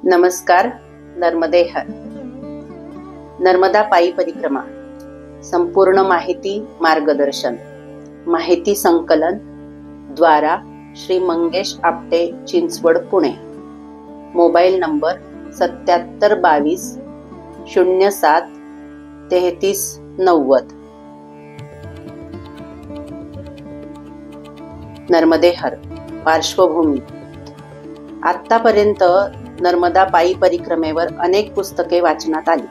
नमस्कार. नर्मदे हर. नर्मदा पायी परिक्रमा. संपूर्ण माहिती मार्गदर्शन माहिती संकलन द्वारा श्री मंगेश आपटे, चिंचवड, पुणे. Mobile number 7722 07 33 90. नर्मदे हर. पार्श्वभूमी. आतापर्यंत नर्मदा पायी परिक्रमेवर अनेक पुस्तके वाचनात आली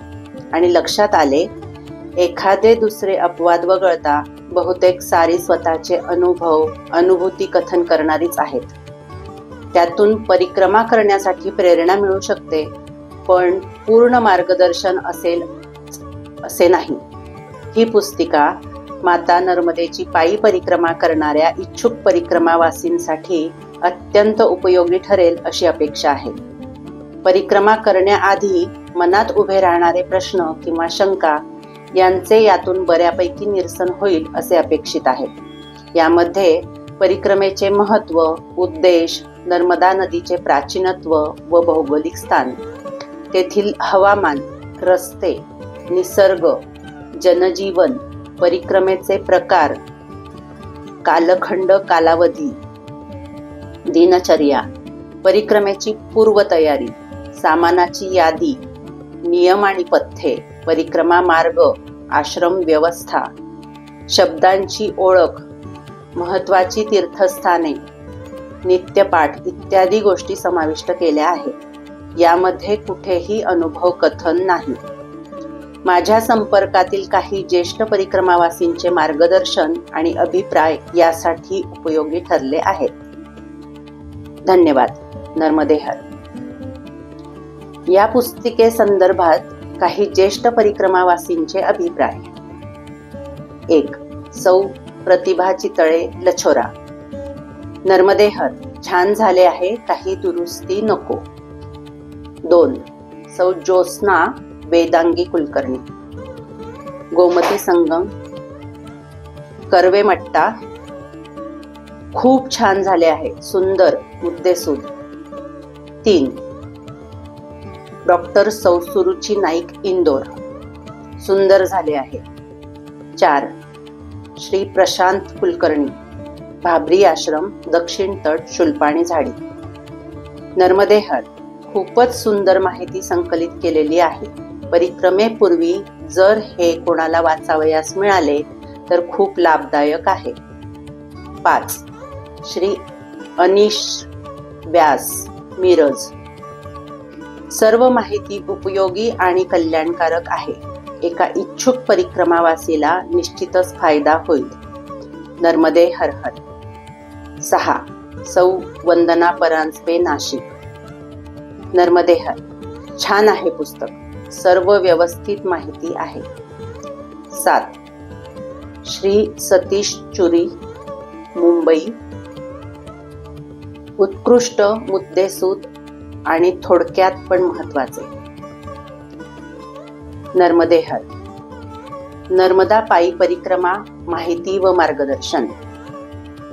आणि लक्षात आले, एखादे दुसरे अपवाद वगळता बहुतेक सारी स्वतःचे अनुभूती कथन करणारीच आहेत. त्यातून परिक्रमा करण्यासाठी प्रेरणा मिळू शकते, पण पूर्ण मार्गदर्शन असेल असे नाही. ही पुस्तिका माता नर्मदेची पायी परिक्रमा करणाऱ्या इच्छुक परिक्रमावासींसाठी अत्यंत उपयोगी ठरेल अशी अपेक्षा आहे. परिक्रमा करण्याआधी मनात उभे राहणारे प्रश्न किंवा शंका यांचे यातून बऱ्यापैकी निरसन होईल असे अपेक्षित आहे. यामध्ये परिक्रमेचे महत्त्व, उद्देश, नर्मदा नदीचे प्राचीनत्व व भौगोलिक स्थान, तेथील हवामान, रस्ते, निसर्ग, जनजीवन, परिक्रमेचे प्रकार, कालखंड, कालावधी, दिनचर्या, परिक्रमेची पूर्वतयारी, सामानाची यादी, नियम आणि पथ्ये, परिक्रमा मार्ग, आश्रम व्यवस्था, शब्दांची ओळख, महत्वाची तीर्थस्थाने, नित्यपाठ इत्यादी गोष्टी समाविष्ट केल्या आहेत. यामध्ये कुठेही अनुभव कथन नाही. माझ्या संपर्कातील काही ज्येष्ठ परिक्रमावासींचे मार्गदर्शन आणि अभिप्राय यासाठी उपयोगी ठरले आहेत. धन्यवाद. नर्मदे हर. या पुस्तिकेसंदर्भात काही ज्येष्ठ परिक्रमावासींचे अभिप्राय. 1. सौ प्रतिभा चितळे, लछोरा. नर्मदे हर. छान झाले आहे, काही दुरुस्ती नको. 2. सौ ज्योत्स्ना वेदांगी कुलकर्णी, गोमती संगम, कर्वेमट्टा. खूप छान झाले आहे, सुंदर, मुद्देसूद. 3. डॉक्टर सौ सुरुची नाईक, इंदोर. सुंदर झाले आहे. 4. श्री प्रशांत कुलकर्णी, भाबरी आश्रम, दक्षिण तट, शुल्पाणी झाडी. नर्मदे हर. खूपच सुंदर माहिती संकलित केलेली आहे. परिक्रमेपूर्वी जर हे कोणाला वाचावयास मिळाले तर खूप लाभदायक आहे. 5. श्री अनिश व्यास, मिरज. सर्व माहिती उपयोगी आणि कल्याणकारक आहे. एका इच्छुक परिक्रमावासीला निश्चितच फायदा होईल. नर्मदे हर हर. 6. सौ वंदना परांजपे, नाशिक. नर्मदे हर. छान आहे पुस्तक, सर्व व्यवस्थित माहिती आहे. 7. श्री सतीश चुरी, मुंबई. उत्कृष्ट, मुद्देसूद आणि थोडक्यात पण महत्वाचे. नर्मदे हर. नर्मदा पायी परिक्रमा माहिती व मार्गदर्शन.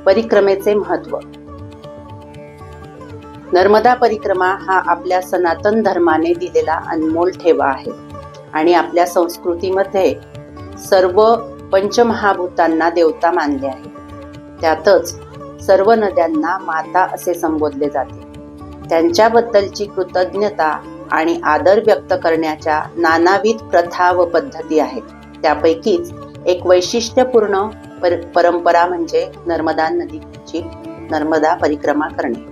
परिक्रमेचे महत्त्व. नर्मदा परिक्रमा हा आपल्या सनातन धर्माने दिलेला अनमोल ठेवा आहे आणि आपल्या संस्कृतीमध्ये सर्व पंचमहाभूतांना देवता मानले आहे. त्यातच सर्व नद्यांना माता असे संबोधले जाते. त्यांच्याबद्दलची कृतज्ञता आणि आदर व्यक्त करण्याच्या नानाविध प्रथा व पद्धती आहेत. त्यापैकीच एक वैशिष्ट्यपूर्ण परंपरा म्हणजे नर्मदा नदीची नर्मदा परिक्रमा करणे.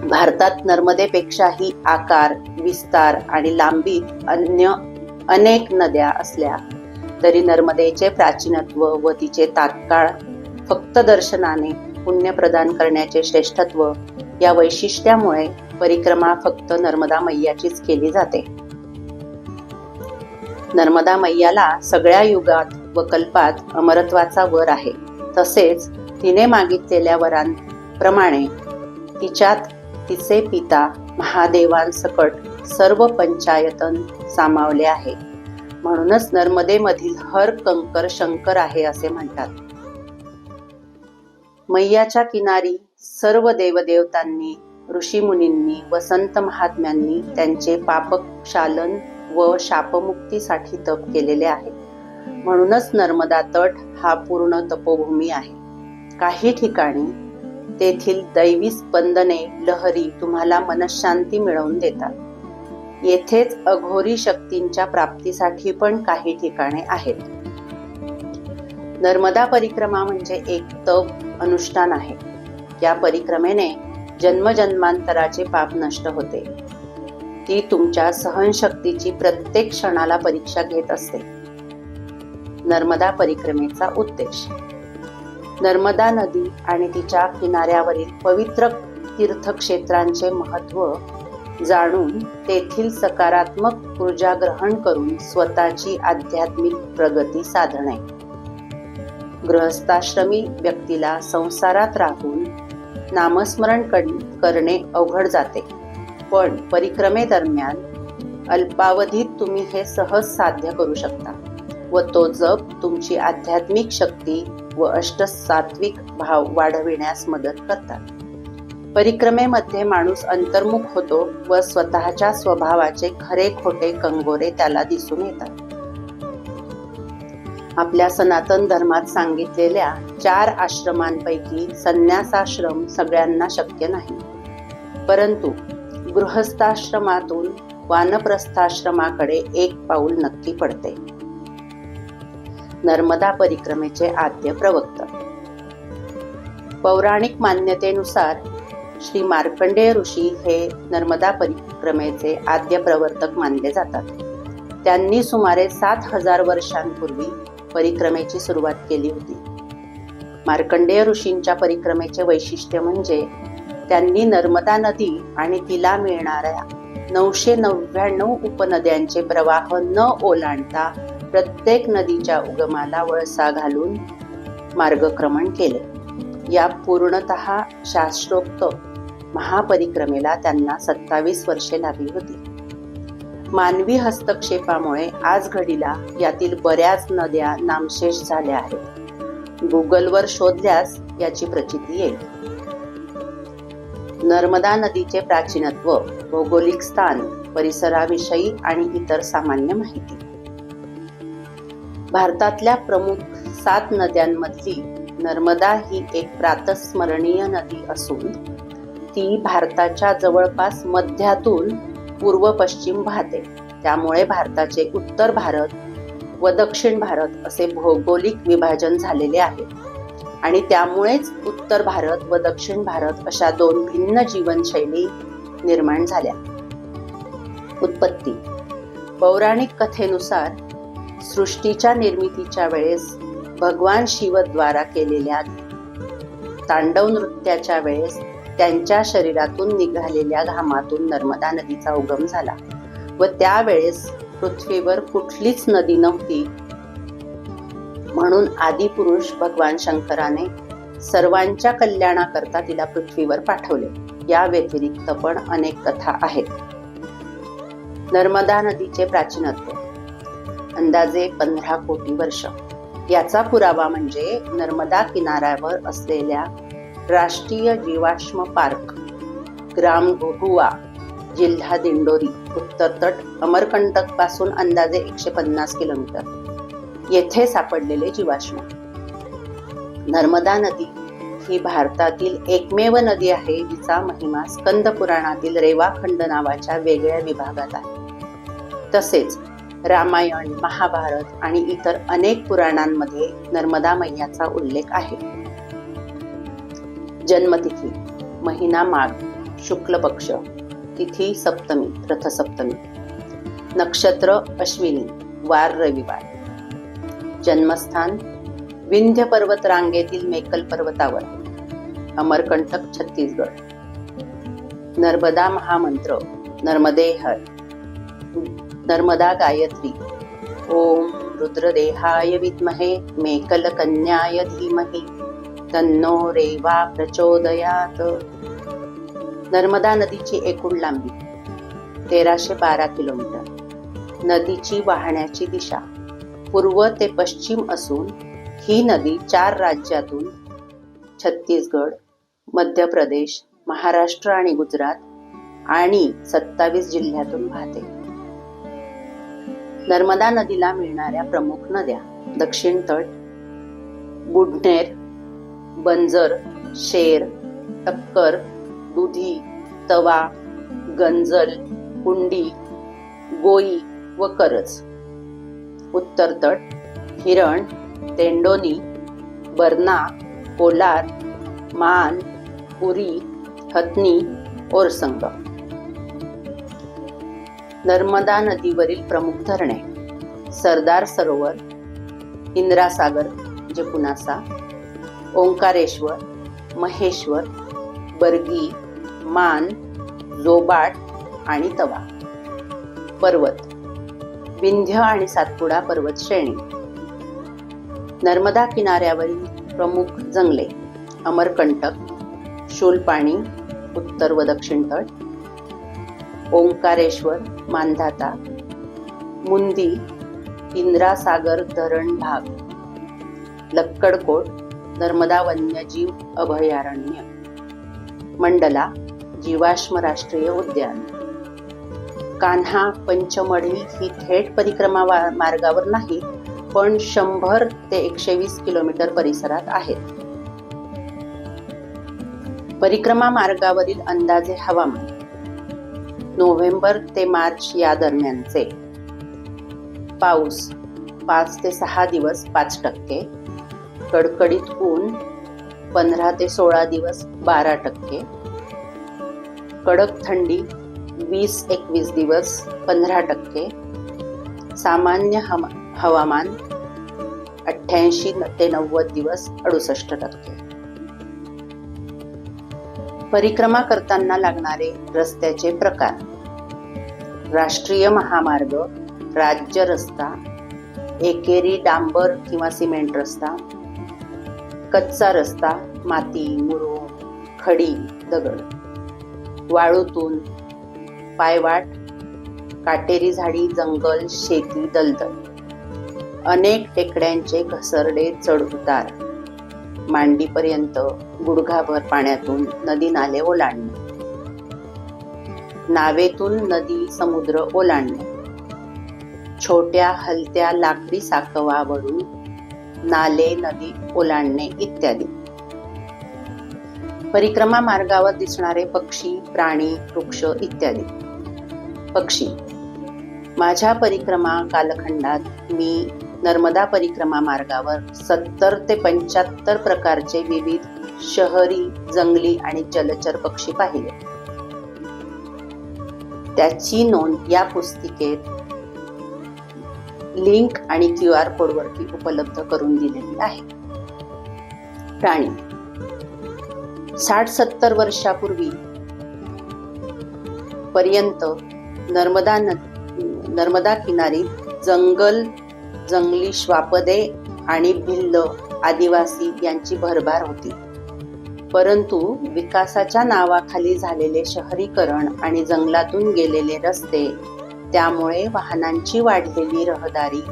भारतात नर्मदेपेक्षाही आकार, विस्तार आणि लांबीत अन्य अनेक नद्या असल्या तरी नर्मदेचे प्राचीनत्व व तिचे तात्काळ फक्त दर्शनाने पुण्य प्रदान करण्याचे श्रेष्ठत्व या वैशिष्ट्यामुळे परिक्रमा फक्त नर्मदा मैयाचीच केली जाते. नर्मदा मैयाला सगळ्या युगात व कल्पात अमरत्वाचा वर आहे. तसेच तिने मागितलेल्या वरांप्रमाणे तिच्यात तिचे पिता महादेवांसकट सर्व पंचायतन सामावले आहे. म्हणूनच नर्मदेमधील हर कंकर शंकर आहे असे म्हणतात. मैयाच्या किनारी सर्व देवदेवतांनी ऋषीमुनींनी व संत महात्म्यांनी त्यांचे पापक्षालन व शापमुक्तीसाठी तप केलेले आहे. म्हणूनच नर्मदा तट हा पूर्ण तपोभूमी आहे. काही ठिकाणी तेथील दैवी स्पंदने लहरी तुम्हाला मनशांती मिळवून देतात. येथेच अघोरी शक्तींच्या प्राप्तीसाठी पण काही ठिकाणे आहेत. नर्मदा परिक्रमा म्हणजे एक तप अनुष्ठान आहे. या परिक्रमेने जन्मजन्मांतराचे पाप नष्ट होते. ती तुमच्या सहनशक्तीची प्रत्येक क्षणाला परीक्षा घेत असते. नर्मदा परिक्रमेचा उद्देश: नर्मदा नदी आणि तिच्या किनाऱ्यावरील पवित्र तीर्थक्षेत्रांचे महत्त्व जाणून तेथील सकारात्मक ऊर्जा ग्रहण करून स्वतःची आध्यात्मिक प्रगती साधणे. गृहस्थाश्रमी व्यक्तीला संसारात राहून नामस्मरण करणे अवघड जाते, पण परिक्रमेदरम्यान अल्पावधीत तुम्ही हे सहज साध्य करू शकता व तो जप तुमची आध्यात्मिक शक्ती व अष्टसात्विक भाव वाढविण्यास मदत करतात. परिक्रमेमध्ये माणूस अंतर्मुख होतो व स्वतःच्या स्वभावाचे खरे खोटे कंगोरे त्याला दिसून येतात. आपल्या सनातन धर्मात सांगितलेल्या 4 आश्रमांपैकी संन्यासाश्रम सगळ्यांना शक्य नाही, परंतु गृहस्थाश्रमातून वानप्रस्थाश्रमाकडे एक पाऊल नक्की पडते. नर्मदा परिक्रमेचे आद्य प्रवक्ता: पौराणिक मान्यतेनुसार श्री मार्कंडेय ऋषी हे नर्मदा परिक्रमेचे आद्य प्रवर्तक मानले जातात. त्यांनी सुमारे 7000 वर्षांपूर्वी परिक्रमेची सुरुवात केली होती. मार्कंडेय ऋषींच्या परिक्रमेचे वैशिष्ट्य म्हणजे त्यांनी नर्मदा नदी आणि तिला मिळणाऱ्या 999 उपनद्यांचे प्रवाह न ओलांडता प्रत्येक नदीच्या उगमाला वळसा घालून मार्गक्रमण केले. या पूर्णतः शास्त्रोक्त महापरिक्रमेला त्यांना 27 वर्षे लागली होती. मानवी हस्तक्षेपामुळे आज घडीला यातील बऱ्याच नद्या नामशेष झाल्या आहेत. गुगलवर शोधल्यास याची प्रचिती येईल. नर्मदा नदीचे प्राचीनत्व, भौगोलिक स्थान, परिसराविषयी आणि इतर सामान्य माहिती. भारतातल्या प्रमुख 7 नद्यांमधली नर्मदा ही एक प्रातस्मरणीय नदी असून ती भारताच्या जवळपास मध्यातून पूर्व पश्चिम वाहते. त्यामुळे भारताचे उत्तर भारत व दक्षिण भारत असे भौगोलिक विभाजन झालेले आहे आणि त्यामुळेच उत्तर भारत व दक्षिण भारत अशा 2 भिन्न जीवनशैली निर्माण झाल्या. उत्पत्ती: पौराणिक कथेनुसार सृष्टीच्या निर्मितीच्या वेळेस भगवान शिवद्वारा केलेल्या तांडव नृत्याच्या वेळेस त्यांच्या शरीरातून निघालेल्या घामातून नर्मदा नदीचा उगम झाला व त्यावेळेस पृथ्वीवर कुठलीच नदी नव्हती. म्हणून आदिपुरुष भगवान शंकराने सर्वांच्या कल्याणाकरता तिला पृथ्वीवर पाठवले. या व्यतिरिक्त पण अनेक कथा आहेत. नर्मदा नदीचे प्राचीनत्व अंदाजे 15 कोटी वर्ष. याचा पुरावा म्हणजे नर्मदा किनाऱ्यावर असलेल्या राष्ट्रीय जीवाश्म पार्क, ग्राम घुहुआ, जिल्हा दिंडोरी, उत्तर तट अमरकंटक पासून अंदाजे 150 किलोमीटर येथे सापडलेले जीवाश्म. नर्मदा नदी ही भारतातील एकमेव नदी आहे जिचा महिमा स्कंद पुराणातील रेवाखंड नावाच्या वेगळ्या विभागात आहे. तसेच रामायण, महाभारत आणि इतर अनेक पुराणांमध्ये नर्मदा मैयाचा उल्लेख आहे. जन्मतिथी: महिना माघ, शुक्ल पक्ष, तिथी सप्तमी, रथसप्तमी. नक्षत्र अश्विनी, वार रविवार. जन्मस्थान विंध्य पर्वत रांगेतील मेकल पर्वतावर, अमरकंटक, छत्तीसगड. नर्मदा महामंत्र: नर्मदे हर, नर्मदा गायत्री. ओम रुद्रदेहाय विद्महे मेकल कन्याय धीमहि तन्नो रेवा प्रचोदयात. नर्मदा नदीची एकूण लांबी 1312 किलोमीटर. नदीची वाहण्याची दिशा पूर्व ते पश्चिम असून ही नदी 4 राज्यातून छत्तीसगड, मध्य प्रदेश, महाराष्ट्र आणि गुजरात आणि 27 जिल्ह्यातून वाहते. नर्मदा नदीला मिळणाऱ्या प्रमुख नद्या: दक्षिण तट बुडनेर, बंजर, शेर, टक्कर, दुधी, तवा, गंजल, कुंडी, गोई व करज. उत्तर तट हिरण, तेंडोनी, बरणा, कोलार, मान, पुरी, हथनी, ओरसंग. नर्मदा नदीवरील प्रमुख धरणे: सरदार सरोवर, इंदिरा सागर जे पुनासा, ओंकारेश्वर, महेश्वर, बर्गी, मान, जोबाट आणि तवा. पर्वत: विंध्य आणि सातपुडा पर्वत श्रेणी. नर्मदा किनाऱ्यावरील प्रमुख जंगले: अमरकंटक, शूलपाणी उत्तर व दक्षिण तट, ओंकारेश्वर, मांधाता, मुंदी, इंदिरा सागर धरण भाग, लक्कडकोट नर्मदा वन्यजीव अभयारण्य, मंडला जीवाश्म राष्ट्रीय उद्यान. कान्हा पंचमढी ही थेट परिक्रमा मार्गावर नाही, पण 100 ते 120 किलोमीटर परिसरात आहेत. परिक्रमा मार्गावरील अंदाजे हवामान: नोव्हेंबर ते मार्च या दरम्यानचे. पाऊस 5 ते 6 दिवस 5%, कडकडीत ऊन 15 ते 16 दिवस 12%, कडक थंडी 20-21 दिवस 15%, सामान्य हवामान 88 ते 90 दिवस 68%. परिक्रमा करताना लागणारे रस्त्याचे प्रकार: राष्ट्रीय महामार्ग, राज्य रस्ता, एकेरी डांबर किंवा सिमेंट रस्ता, कच्चा रस्ता, माती, मुरुम, खडी, दगड, वाळूतून, पायवाट, काटेरी झाडी, जंगल, शेती, दलदल, अनेक टेकड्यांचे घसरडे चढउतार, मांडीपर्यंत गुडघाभर पाण्यातून नदी नाले ओलांडणे, नावेतून नदी समुद्र ओलांडणे, छोट्या हलत्या लाकडी साकवावरून नाले नदी ओलांडणे इत्यादी. परिक्रमा मार्गावर दिसणारे पक्षी, प्राणी, वृक्ष इत्यादी. पक्षी: माझ्या परिक्रमा कालखंडात मी नर्मदा परिक्रमा मार्गावर 70 ते 75 प्रकारचे विविध शहरी, जंगली आणि जलचर पक्षी पाहिले. त्याची नोंद या पुस्तिकेत लिंक आणि QR कोडवरती उपलब्ध करून दिलेली आहे. प्राणी: 60-70 वर्षापूर्वी पर्यंत नर्मदा किनारी जंगली श्वापदे आणि भिल्ल आदिवासी यांची भरभर होती. परंतु विकासाच्या नावाखाली झालेले शहरीकरण आणि जंगलातून गेलेले रस्ते, त्यामुळे वाहनांची वाढलेली रहदारी,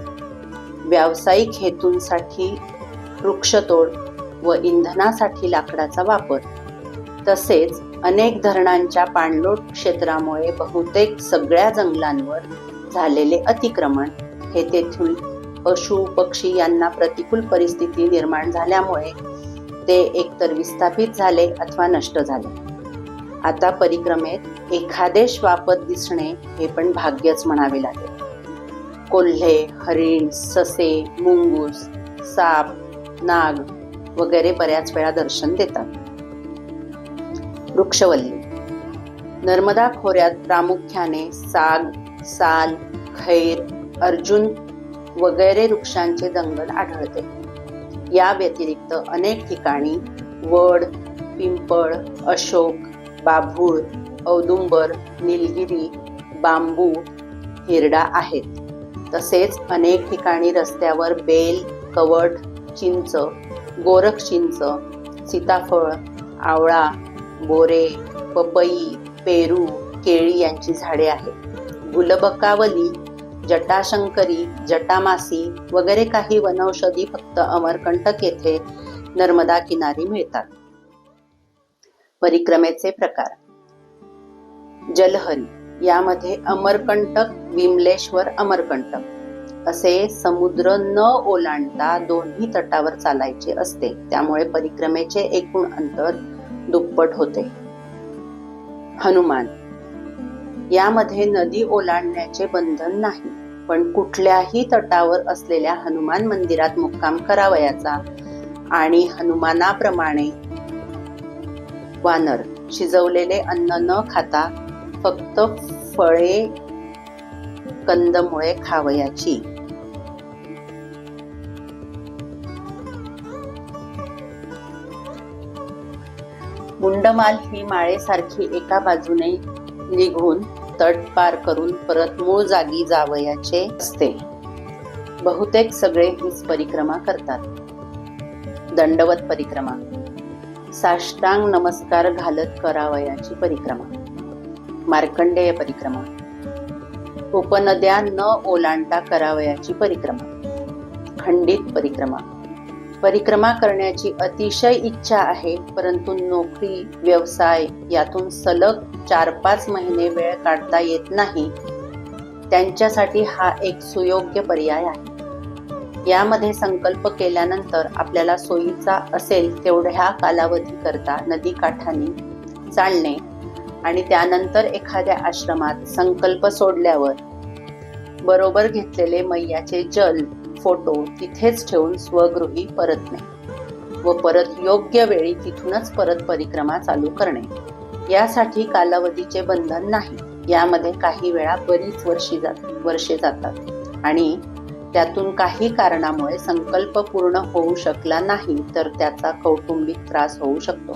व्यावसायिक हेतूंसाठी वृक्षतोड व इंधनासाठी लाकडाचा वापर, तसेच अनेक धरणांच्या पाणलोट क्षेत्रामुळे बहुतेक सगळ्या जंगलांवर झालेले अतिक्रमण हे तेथील पशु पक्षी यांना प्रतिकूल परिस्थिती निर्माण झाल्यामुळे ते एकतर विस्थापित झाले अथवा नष्ट झाले. आता परिक्रमेत एखादे श्वापद दिसणे हे पण भाग्यच म्हणावे लागेल. कोल्हे, हरिण, ससे, मुंगूस, साप, नाग वगैरे बऱ्याच वेळा दर्शन देतात. वृक्षवल्ली: नर्मदा खोऱ्यात प्रामुख्याने साग, साल, खैर, अर्जुन वगैरे वृक्षांचे जंगल आढळते. या व्यतिरिक्त अनेक ठिकाणी वड, पिंपळ, अशोक, बाभूळ, औदुंबर, निलगिरी, बांबू, हिरडा आहेत. तसेच अनेक ठिकाणी रस्त्यावर बेल, कवठ, चिंच, गोरख चिंच, सीताफळ, आवळा, बोरे, पपई, पेरू, केळी यांची झाडे आहेत. गुलबकावली, जटाशंकरी, जटामासी वगैरे काही वनौषधी फक्त अमरकंटक येथे नर्मदा किनारी मिळतात. परिक्रमेचे प्रकार. जलहरी, यामध्ये अमरकंटक, विमलेश्वर, अमरकंटक असे समुद्र न ओलांडता दोन्ही तटावर चालायचे असते, त्यामुळे परिक्रमेचे एकूण अंतर दुप्पट होते. हनुमान, यामध्ये नदी ओलांडण्याचे बंधन नाही, पण कुठल्याही तटावर असलेल्या हनुमान मंदिरात मुक्काम करावयाचा आणि हनुमानाप्रमाणे वानर शिजवलेले अन्न न खाता फक्त फळे कंदमुळे खावयाची. मुंडमाल ही माळेसारखी एका बाजूने निघून तट पार करून परत मूळ जागी जावयाचे असते. बहुतेक सगळे हीच परिक्रमा करतात. दंडवत परिक्रमा, साष्टांग नमस्कार घालत करावयाची परिक्रमा. मार्कंडेय परिक्रमा, उपनद्या न ओलांडता करावयाची परिक्रमा. खंडित परिक्रमा, परिक्रमा करण्याची अतिशय इच्छा आहे, परंतु नोकरी, व्यवसाय यातून सलग 4-5 महिने वेळ काढता येत नाही, त्यांच्यासाठी हा एक सुयोग्य पर्याय आहे. यामध्ये संकल्प केल्यानंतर आपल्याला सोयीचा असेल तेवढ्या कालावधी करता नदी काठाने चालणे आणि त्यानंतर एखाद्या आश्रमात संकल्प सोडल्यावर बरोबर घेतलेले मैयाचे जल, फोटो तिथेच ठेवून स्वगृही परतणे व परत योग्य वेळी तिथूनच परत परिक्रमा चालू करणे. यासाठी कालावधीचे बंधन नाही. यामध्ये काही वेळा बरीच वर्षे जातात आणि त्यातून काही कारणामुळे संकल्प पूर्ण होऊ शकला नाही तर त्याचा कौटुंबिक त्रास होऊ शकतो.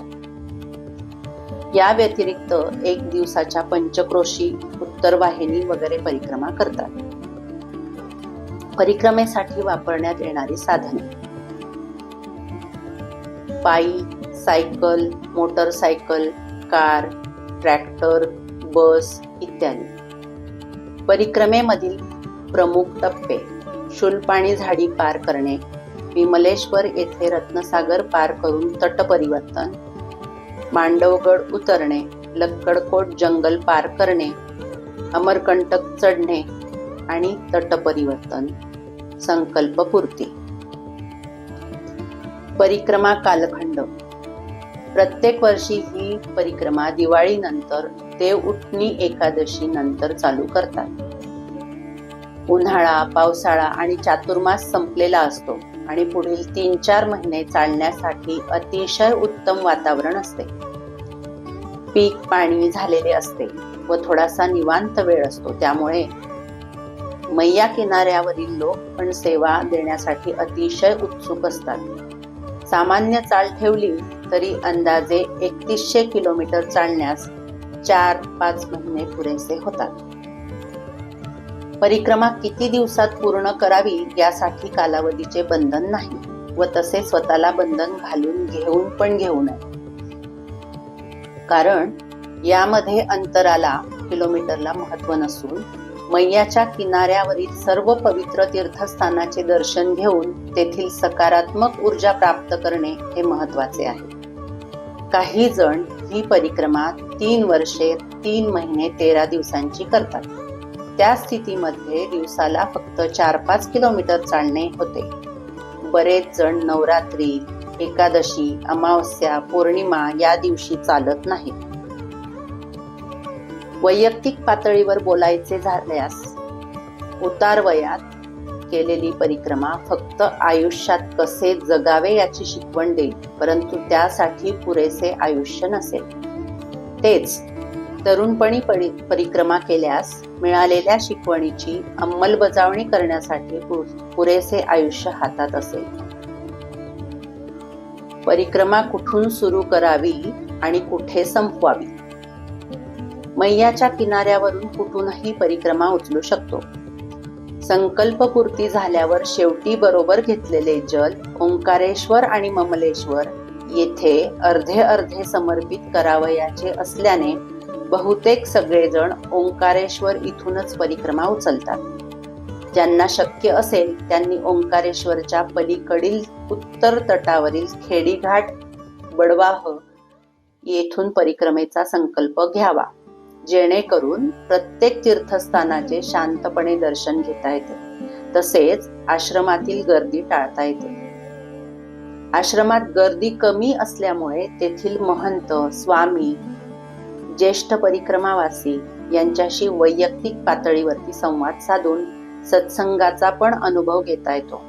या व्यतिरिक्त 1 दिवसाच्या पंचक्रोशी, उत्तरवाहिनी वगैरे परिक्रमा करतात. परिक्रमेसाठी वापरण्यात येणारी साधने: पायी, सायकल, मोटरसायकल, कार, ट्रॅक्टर, बस इत्यादी. परिक्रमेमधील प्रमुख टप्पे: शूलपाणी झाडी पार करणे, विमलेश्वर येथे रत्नसागर पार करून तट परिवर्तन, मांडवगड उतरणे, लक्कडकोट जंगल पार करणे, अमरकंटक चढणे आणि तट परिवर्तन. संकल्प पूर्ती. परिक्रमा कालखंड: प्रत्येक वर्षी ही परिक्रमा दिवाळीनंतर देव उठणी एकादशी नंतर चालू करतात. उन्हाळा, पावसाळा आणि चातुर्मास संपलेला असतो आणि पुढील 3-4 महिने चालण्यासाठी अतिशय उत्तम वातावरण असते. पीक पाणी झालेले असते व थोडासा निवांत वेळ असतो, त्यामुळे मैया किनाऱ्यावरील लोक पण सेवा देण्यासाठी अतिशय उत्सुक असतात. सामान्य चाल ठेवली तरी अंदाजे 3100 किलोमीटर चालण्यास 4-5 महिने पुरेसे होतात. परिक्रमा किती दिवसात पूर्ण करावी यासाठी कालावधीचे बंधन नाही व तसे स्वतःला बंधन घालून घेऊ नये, कारण यामध्ये अंतराला, किलोमीटरला महत्त्व नसून मैयाच्या किनाऱ्यावरील सर्व पवित्र तीर्थस्थानाचे दर्शन घेऊन तेथील सकारात्मक ऊर्जा प्राप्त करणे हे महत्त्वाचे आहे. काही जण ही परिक्रमा 3 वर्षे, 3 महिने, 13 दिवसांची करतात. त्या स्थितीमध्ये दिवसाला फक्त 4-5 किलोमीटर चालणे होते. बरेच जण नवरात्री, एकादशी, अमावस्या, पौर्णिमा या दिवशी चालत नाहीत. वैयक्तिक पातळीवर बोलायचे झाल्यास उतार वयात केलेली परिक्रमा फक्त आयुष्यात कसे जगावे याची शिकवण देईल, परंतु त्यासाठी पुरेसे आयुष्य नसेल. तेच तरुणपणी परिक्रमा केल्यास मिळालेल्या शिकवणीची अंमलबजावणी करण्यासाठी पुरेसे आयुष्य हातात असेल. परिक्रमा कुठून सुरू करावी आणि कुठे संपवावी? मैयाच्या किनाऱ्यावरून कुठूनही परिक्रमा उचलू शकतो. संकल्पपूर्ती झाल्यावर शेवटी बरोबर घेतलेले जल ओंकारेश्वर आणि ममलेश्वर येथे अर्धे समर्पित करावयाचे असल्याने बहुतेक सगळेजण ओंकारेश्वर इथूनच परिक्रमा उचलतात. ज्यांना शक्य असेल त्यांनी ओंकारेश्वरच्या पलीकडील उत्तर तटावरील खेडीघाट, बडवाह येथून परिक्रमेचा संकल्प घ्यावा, जेणेकरून प्रत्येक तीर्थस्थानाचे शांतपणे दर्शन घेता येते. तसेच आश्रमातील गर्दी टाळता येते. आश्रमात गर्दी कमी असल्यामुळे तेथील महंत, स्वामी, ज्येष्ठ परिक्रमावासी यांच्याशी वैयक्तिक पातळीवरती संवाद साधून सत्संगाचा पण अनुभव घेता येतो.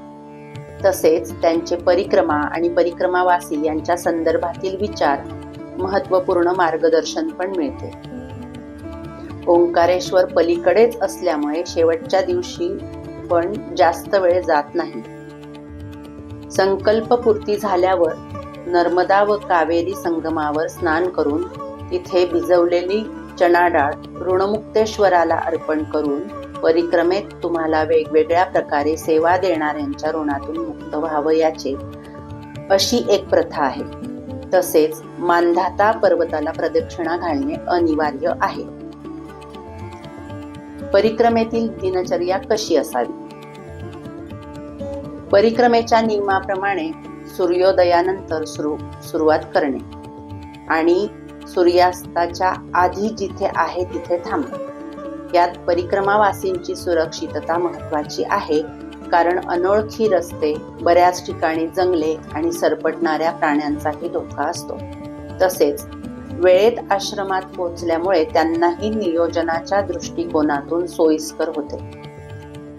तसेच त्यांचे परिक्रमा आणि परिक्रमावासी यांच्या संदर्भातील विचार, महत्वपूर्ण मार्गदर्शन पण मिळते. ओंकारेश्वर पलीकडेच असल्यामुळे शेवटच्या दिवशी पण जास्त वेळ जात नाही. संकल्पपूर्ती झाल्यावर नर्मदा व कावेरी संगमावर स्नान करून तिथे भिजवलेली चणा डाळ ऋणमुक्तेश्वराला अर्पण करून परिक्रमेत तुम्हाला वेगवेगळ्या प्रकारे सेवा देणाऱ्यांच्या ऋणातून मुक्त व्हावं याचे अशी एक प्रथा आहे. तसेच मानधाता पर्वताला प्रदक्षिणा घालणे अनिवार्य आहे. परिक्रमेतील दिनचर्या कशी असावी? परिक्रमेच्या नियमाप्रमाणे सूर्योदयानंतर सुरुवात करणे आणि सूर्यास्ताच्या आधी जिथे आहे तिथे थांबणे. यात परिक्रमावासींची सुरक्षितता महत्वाची आहे, कारण अनोळखी रस्ते, बऱ्याच ठिकाणी जंगले आणि सरपटणाऱ्या प्राण्यांचाही धोका असतो. तसेच वेळेत आश्रमात पोहोचल्यामुळे त्यांनाही नियोजनाच्या दृष्टिकोनातून सोयीस्कर होते.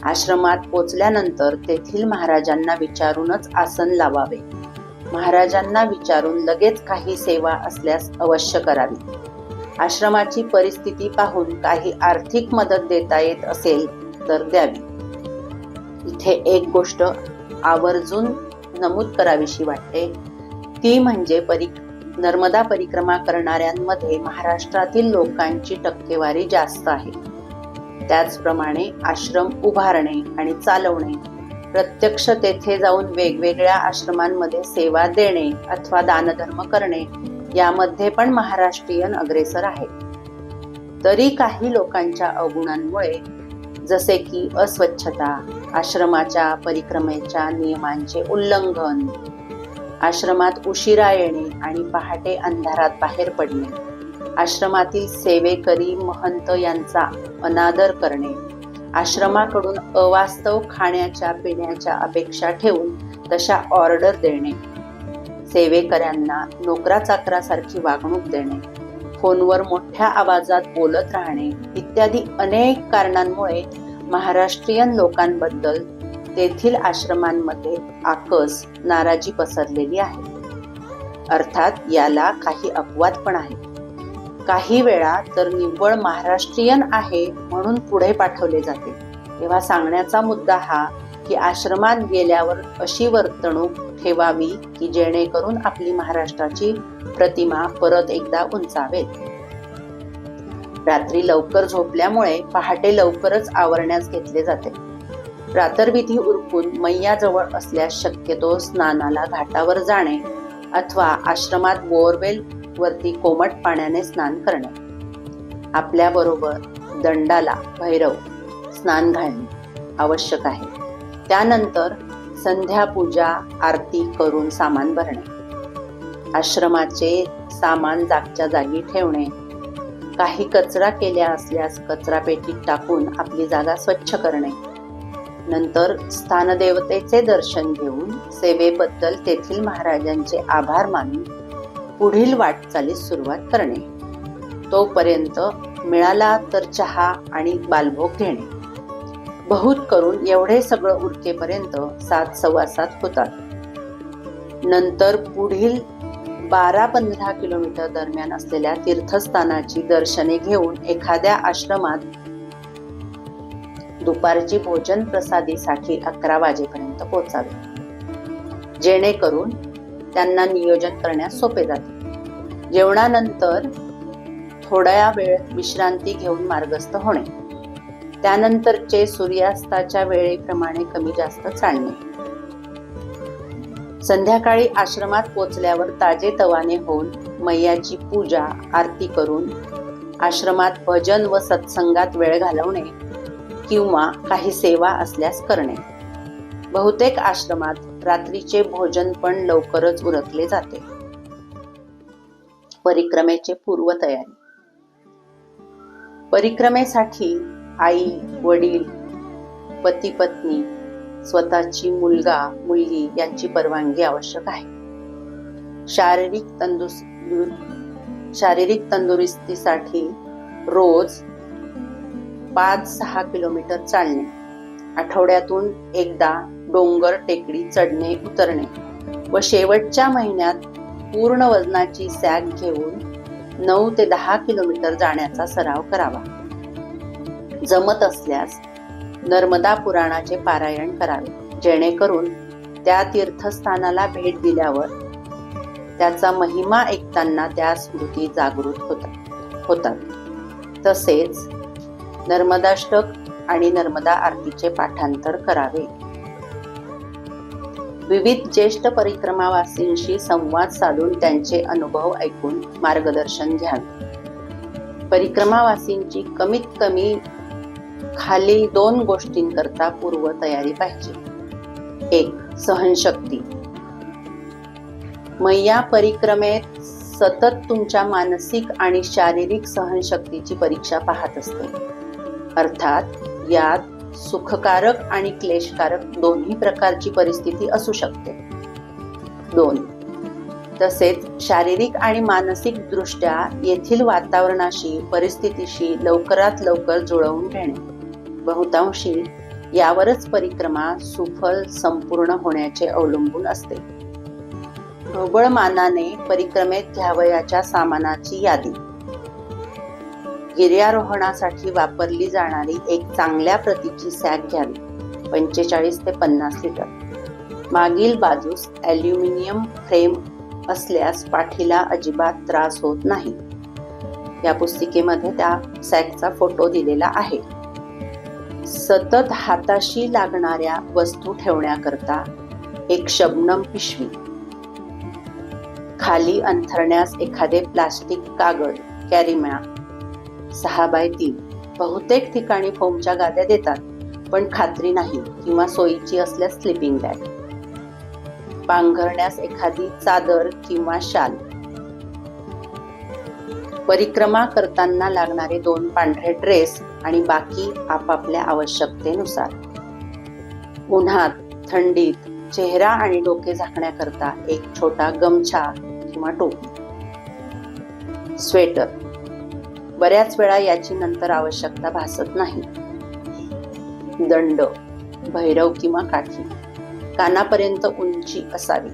आश्रमात पोहोचल्यानंतर तेथील महाराजांना विचारूनच आसन लावावे. महाराजांना विचारून लगेच काही सेवा असल्यास अवश्य करावी. आश्रमाची परिस्थिती पाहून काही आर्थिक मदत देता येत असेल तर द्यावी. इथे एक गोष्ट आवर्जून नमूद करावीशी वाटते, ती म्हणजे नर्मदा परिक्रमा करणाऱ्यांमध्ये महाराष्ट्रातील लोकांची टक्केवारी जास्त आहे. त्याचप्रमाणे आश्रम उभारणे आणि चालवणे, प्रत्यक्ष तेथे जाऊन वेगवेगळ्या आश्रमांमध्ये सेवा देणे अथवा दानधर्म करणे यामध्ये पण महाराष्ट्रीयन अग्रेसर आहे. तरी काही लोकांच्या अवगुणांमुळे, जसे की अस्वच्छता, आश्रमाच्या परिक्रमेच्या नियमांचे उल्लंघन, आश्रमात उशिरा येणे आणि पहाटे अंधारात बाहेर पडणे, आश्रमातील सेवेकरी महंत यांचा अनादर करणे, आश्रमाकडून अवास्तव खाण्याच्या पिण्याच्या अपेक्षा ठेवून तशा ऑर्डर देणे, सेवेकऱ्यांना नोकराचाकरासारखी वागणूक देणे, फोनवर मोठ्या आवाजात बोलत राहणे इत्यादी अनेक कारणांमुळे महाराष्ट्रीयन लोकांबद्दल तेथील आश्रमांमध्ये आकस, नाराजी पसरलेली आहे. अर्थात याला काही अपवाद पण आहे. काही वेळा तर निव्वळ महाराष्ट्रीयन आहे म्हणून पुढे पाठवले जाते. तेव्हा सांगण्याचा मुद्दा हा की आश्रमात गेल्यावर अशी वर्तणूक ठेवावी की जेणेकरून आपली महाराष्ट्राची प्रतिमा परत एकदा उंचावेल. रात्री लवकर झोपल्यामुळे पहाटे लवकरच आवरण्यास घेतले जाते. प्रातर्विधी उरकून मैयाजवळ असल्यास शक्यतो स्नानाला घाटावर जाणे अथवा आश्रमात बोअरवेल वरती कोमट पाण्याने स्नान करणे. आपल्याबरोबर दंडाला भैरव स्नान घालणे आवश्यक आहे. त्यानंतर संध्यापूजा आरती करून सामान भरणे, आश्रमाचे सामान जागच्या जागी ठेवणे, काही कचरा केल्या असल्यास कचरा पेटीत टाकून आपली जागा स्वच्छ करणे, नंतर स्थानदेवतेचे दर्शन घेऊन सेवेबद्दल तेथील महाराजांचे आभार मानून पुढील वाटचालीस सुरुवात करणे. तोपर्यंत मिळाला तर चहा आणि बालभोग घेणे. बहुत करून एवढे सगळं उरकेपर्यंत 7:15 होतात. नंतर पुढील 12-15 किलोमीटर दरम्यान असलेल्या तीर्थस्थानाची दर्शने घेऊन एखाद्या आश्रमात दुपारची भोजन प्रसादीसाठी 11 वाजेपर्यंत पोहोचावे, जेणेकरून त्यांना नियोजन करण्यास सोपे जाते. जेवणानंतर थोड्या वेळ विश्रांती घेऊन मार्गस्थ होणे. त्यानंतरचे सूर्यास्ताच्या वेळेप्रमाणे कमी जास्त चालणे. संध्याकाळी आश्रमात पोचल्यावर ताजेतवाने होऊन मैयाची पूजा आरती करून आश्रमात भजन व सत्संगात वेळ घालवणे किंवा काही सेवा असल्यास करणे. बहुतेक आश्रमात रात्रीचे भोजन पण लवकरच उरकले जाते. परिक्रमेची पूर्वतयारी. परिक्रमेसाठी आई, वडील, पती पत्नी, स्वतःची मुलगा मुलगी यांची परवानगी आवश्यक आहे. शारीरिक तंदुरुस्तीसाठी रोज 5-6 किलोमीटर चालणे, आठवड्यातून एकदा डोंगर टेकडी चढणे उतरणे व शेवटच्या महिन्यात पूर्ण वजनाची सॅक घेऊन 9 ते 10 किलोमीटर जाण्याचा सराव करावा. जमत असल्यास नर्मदा पुराणाचे पारायण करावे, जेणेकरून त्या तीर्थस्थानाला भेट दिल्यावर त्याचा महिमा ऐकताना त्या स्मृती जागृत होतात. तसेच नर्मदाष्टक आणि नर्मदा आरतीचे पाठांतर करावे. विविध ज्येष्ठ परिक्रमावासींशी संवाद साधून त्यांचे अनुभव ऐकून मार्गदर्शन घ्यावे. परिक्रमावासींची कमीत कमी खालील 2 गोष्टींकरता पूर्व तयारी पाहिजे. 1. सहनशक्ती. मैया परिक्रमेत सतत तुमच्या मानसिक आणि शारीरिक सहनशक्तीची परीक्षा पाहत असते. अर्थात यात सुखकारक आणि क्लेशकारक दोन्ही प्रकारची परिस्थिती असू शकते. 2. तसेच शारीरिक आणि मानसिक दृष्ट्या येथील वातावरणाशी परिस्थितीशी लवकरात लवकर जुळवून घेणे. बहुतांशी यावरच परिक्रमा सुफल संपूर्ण होण्याचे अवलंबून असते. ढोबळमानाने परिक्रमेत घ्यावयाच्या सामानाची यादी. गिर्यारोहणासाठी वापरली जाणारी एक चांगल्या प्रतीची सॅक घ्यावी, 45 ते 50 लिटर. मागील बाजूस ॲल्युमिनियम फ्रेम असल्यास पाठीला अजिबात त्रास होत नाही. या पुस्तिकेमध्ये त्या सॅकचा फोटो दिलेला आहे. सतत हाताशी लागणाऱ्या वस्तू ठेवण्याकरता एक शबनम पिशवी. खाली अंथरण्यास एखादे प्लास्टिक कागद कॅरीमॅट 6x3. बहुतेक ठिकाणी फोमच्या गाद्या देतात, पण खात्री नाही, किंवा सोयीची असल्यास स्लिपिंग बॅग. पांघरण्यास एखादी चादर किंवा शाल. परिक्रमा करताना लागणारे 2 पांढरे ड्रेस आणि बाकी आपापल्या आवश्यकतेनुसार. उन्हात, थंडीत चेहरा आणि डोके झाकण्याकरता एक छोटा गमछा किंवा टोपी. स्वेटर. बऱ्याच वेळा याची नंतर आवश्यकता भासत नाही. दंड, भैरव किंवा काठी, कानापर्यंत उंची असावी.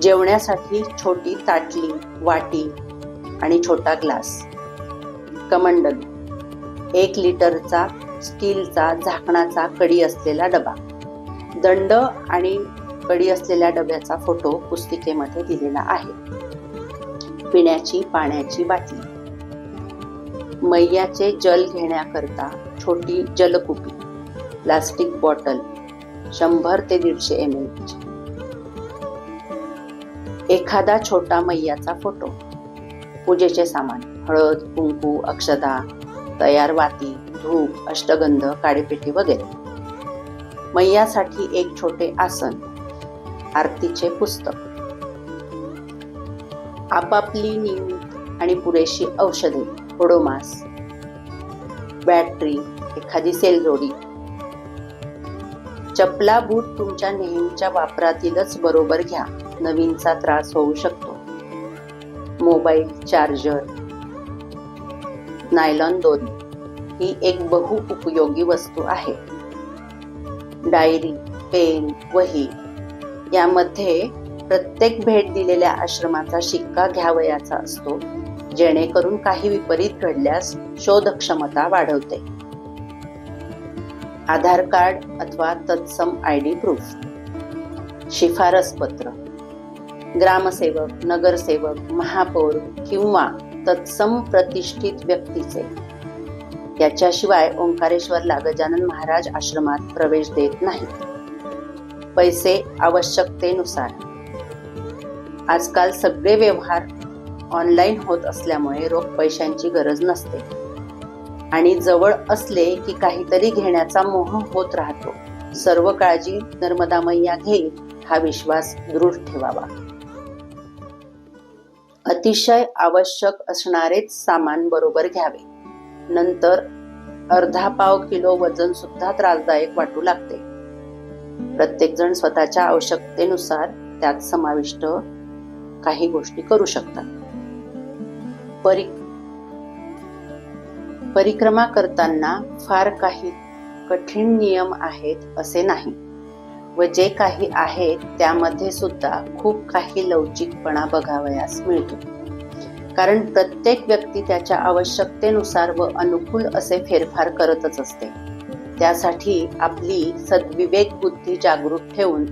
जेवण्यासाठी छोटी ताटली, वाटी आणि छोटा ग्लास. कमंडलू, 1 लिटरचा स्टीलचा झाकणाचा कडी असलेला डबा. दंड आणि कडी असलेल्या डब्याचा फोटो पुस्तिकेमध्ये दिलेला आहे. पिण्याची पाण्याची बाटली. मैयाचे जल घेण्याकरता छोटी जलकुपी, प्लास्टिक बॉटल 100 ते 150 ml. एखादा छोटा मैयाचा फोटो. पूजेचे सामान, हळद, कुंकू, अक्षता, तयार वाती, धूप, अष्टगंध, काडीपेटी वगैरे. मैयासाठी एक छोटे आसन. आरतीचे पुस्तक. आपापली नियमित आणि पुरेशी औषधे, ओडोमास, बॅटरी, एखादी सेल जोडी. चपला बूट तुमच्या नेहमीच्या वापरातीलच बरोबर घ्या, नवीनचा त्रास होऊ शकतो. Mobile, charger. नायलॉन दोरी ही एक बहुउपयोगी वस्तू आहे. डायरी, पेन, वही. यामध्ये प्रत्येक भेट दिलेल्या आश्रमाचा शिक्का घ्यावयाचा असतो, जेणेकरून काही विपरीत घडल्यास शोधक्षमता वाढवते. आधार कार्ड अथवा तत्सम ID प्रूफ. शिफारस पत्र. ग्रामसेवक, नगरसेवक, महापौर किंवा तत्सम प्रतिष्ठित व्यक्तीचे. याच्याशिवाय ओंकारेश्वरला गजानन महाराज आश्रमात प्रवेश देत नाहीत. पैसे आवश्यकतेनुसार. आजकाल सगळे व्यवहार ऑनलाईन होत असल्यामुळे रोख पैशांची गरज नसते आणि जवळ असले की काहीतरी घेण्याचा मोह होत राहतो. सर्व काळजी नर्मदा मैया घेईल हा विश्वास दृढ ठेवावा. अतिशय आवश्यक असणारेच सामान बरोबर घ्यावे. नंतर अर्धा पाव किलो वजन सुद्धा त्रासदायक वाटू लागते. प्रत्येक जण स्वतःच्या आवश्यकतेनुसार त्यात समाविष्ट काही गोष्टी करू शकतात. परिक्रमा करताना फार काही कठीण नियम आहेत असे नाही, व जे काही आहेत त्यामध्ये सुद्धा खूप काही लवचिकपणा बघावयास मिळतो. कारण प्रत्येक व्यक्ती त्याच्या आवश्यकतेनुसार व अनुकूल असे फेरफार करतच असते. त्यासाठी आपली सद्विवेक बुद्धी जागृत ठेवून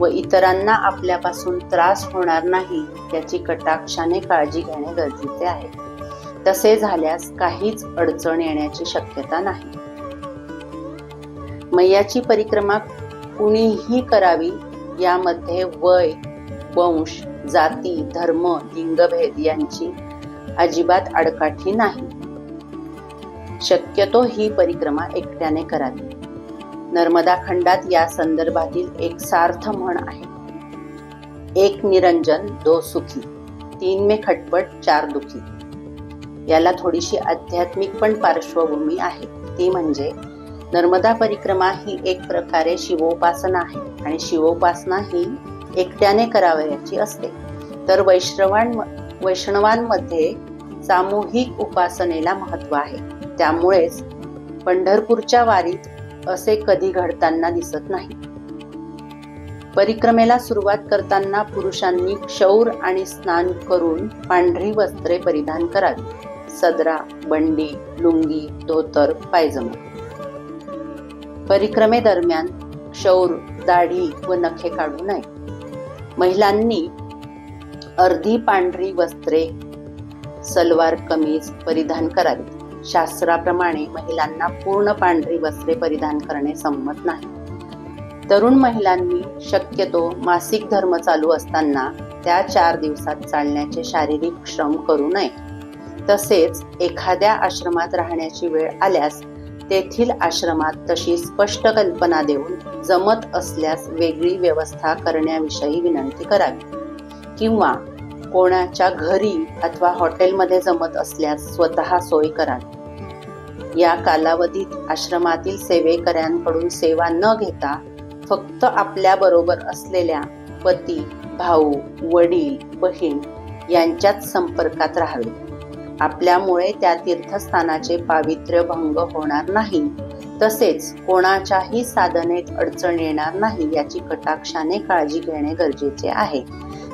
व इतरांना आपल्यापासून त्रास होणार नाही याची कटाक्षाने काळजी घेणे गरजेचे आहे. तसे झाल्यास काहीच अडचण येण्याची शक्यता नाही. मैयाची परिक्रमा कुणीही करावी, यामध्ये वय, वंश, जाती, धर्म, लिंगभेद यांची अजिबात आडकाठी नाही. शक्यतो ही परिक्रमा एकट्याने करावी. नर्मदा खंडात या संदर्भातील एक सार्थ म्हण आहे, एक निरंजन दो सुखी, तीन में खटपट चार दुखी. याला थोडीशी आध्यात्मिक पण पार्श्वभूमी आहे. ती म्हणजे नर्मदा परिक्रमा ही एक प्रकारे शिवोपासना आहे आणि शिवोपासना ही एकट्याने करावयाची असते. तर वैष्णवांमध्ये सामूहिक उपासनेला महत्त्व आहे. त्यामुळेच पंढरपूरच्या वारीत असे कधी घडताना दिसत नाही. परिक्रमेला सुरुवात करताना पुरुषांनी क्षौर आणि स्नान करून पांढरी वस्त्रे परिधान करावी. सदरा, बंडी, लुंगी, धोतर, पायजमा. परिक्रमेदरम्यान क्षौर, दाढी व नखे काढू नये. महिलांनी अर्धी पांढरी वस्त्रे, सलवार कमीज परिधान करावी. शास्त्राप्रमाणे महिलांना पूर्ण पांढरी वस्त्रे परिधान करणे संमत नाही. तरुण महिलांनी शक्यतो मासिक धर्म चालू असताना त्या 4 दिवसात चालण्याचे शारीरिक श्रम करू नये. तसेच एखाद्या आश्रमात राहण्याची वेळ आल्यास तेथील आश्रमात तशी स्पष्ट कल्पना देऊन जमत असल्यास वेगळी व्यवस्था करण्याविषयी विनंती करावी, किंवा कोणाच्या घरी अथवा हॉटेलमध्ये जमत असल्यास स्वतः सोय करावी. या कालावधीत आश्रमातील सेवेकऱ्यांकडून सेवा न घेता फक्त आपल्या बरोबर असलेल्या पती, भाऊ, वडील, बहीण यांच्याच संपर्कात राहावे. आपल्यामुळे त्या तीर्थस्थानाचे पावित्र्य भंग होणार नाही, तसेच कोणाच्याही साधनेत अडचण येणार नाही याची कटाक्षाने काळजी घेणे गरजेचे आहे.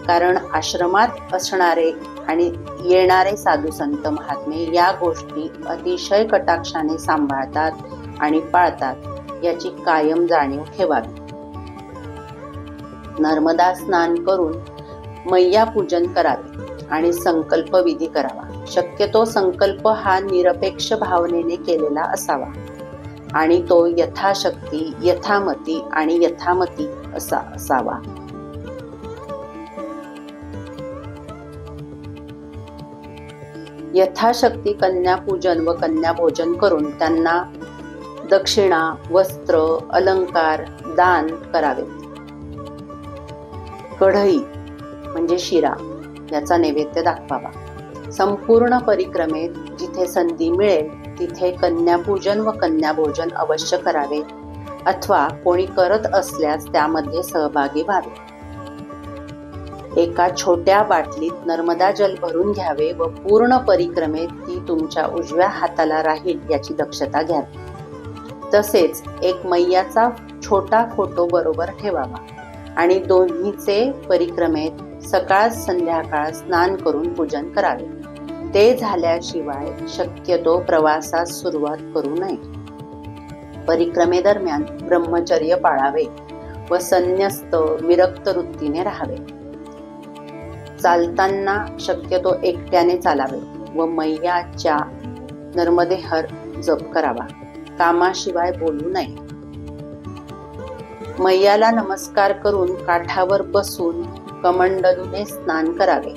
कारण आश्रमात असणारे आणि येणारे साधू संत महात्मे या गोष्टी अतिशय कटाक्षाने सांभाळतात आणि पाळतात याची कायम जाणीव ठेवावी. नर्मदा स्नान करून मैया पूजन करावे आणि संकल्प विधी करावा. शक्यतो संकल्प हा निरपेक्ष भावनेने केलेला असावा आणि तो यथाशक्ती, यथामती आणि यथामती असा असावा. यथाशक्ती कन्यापूजन व कन्याभोजन करून त्यांना दक्षिणा, वस्त्र, अलंकार दान करावे. कढई म्हणजे शिरा याचा नैवेद्य दाखवावा. संपूर्ण परिक्रमेत जिथे संधी मिळेल तिथे कन्यापूजन व कन्याभोजन अवश्य करावे, अथवा कोणी करत असल्यास त्यामध्ये सहभागी व्हावे. एका छोट्या बाटलीत नर्मदा जल भरून घ्यावे व पूर्ण परिक्रमेत ती तुमच्या उजव्या हाताला राहील याची दक्षता घ्यावी. तसेच एक मैयाचा छोटा फोटो बरोबर ठेवावा आणि दोन्हीचे परिक्रमेत सकाळ संध्याकाळ स्नान करून पूजन करावे. ते झाल्याशिवाय शक्यतो प्रवासास सुरुवात करू नये. परिक्रमेदरम्यान ब्रह्मचर्य पाळावे व संन्यस्त विरक्त वृत्तीने राहावे. चालताना शक्यतो एकट्याने चालावे व मैयाच्या नर्मदेहर जप करावा. कामाशिवाय बोलू नये. मैयाला नमस्कार करून काठावर बसून कमंडलूने स्नान करावे.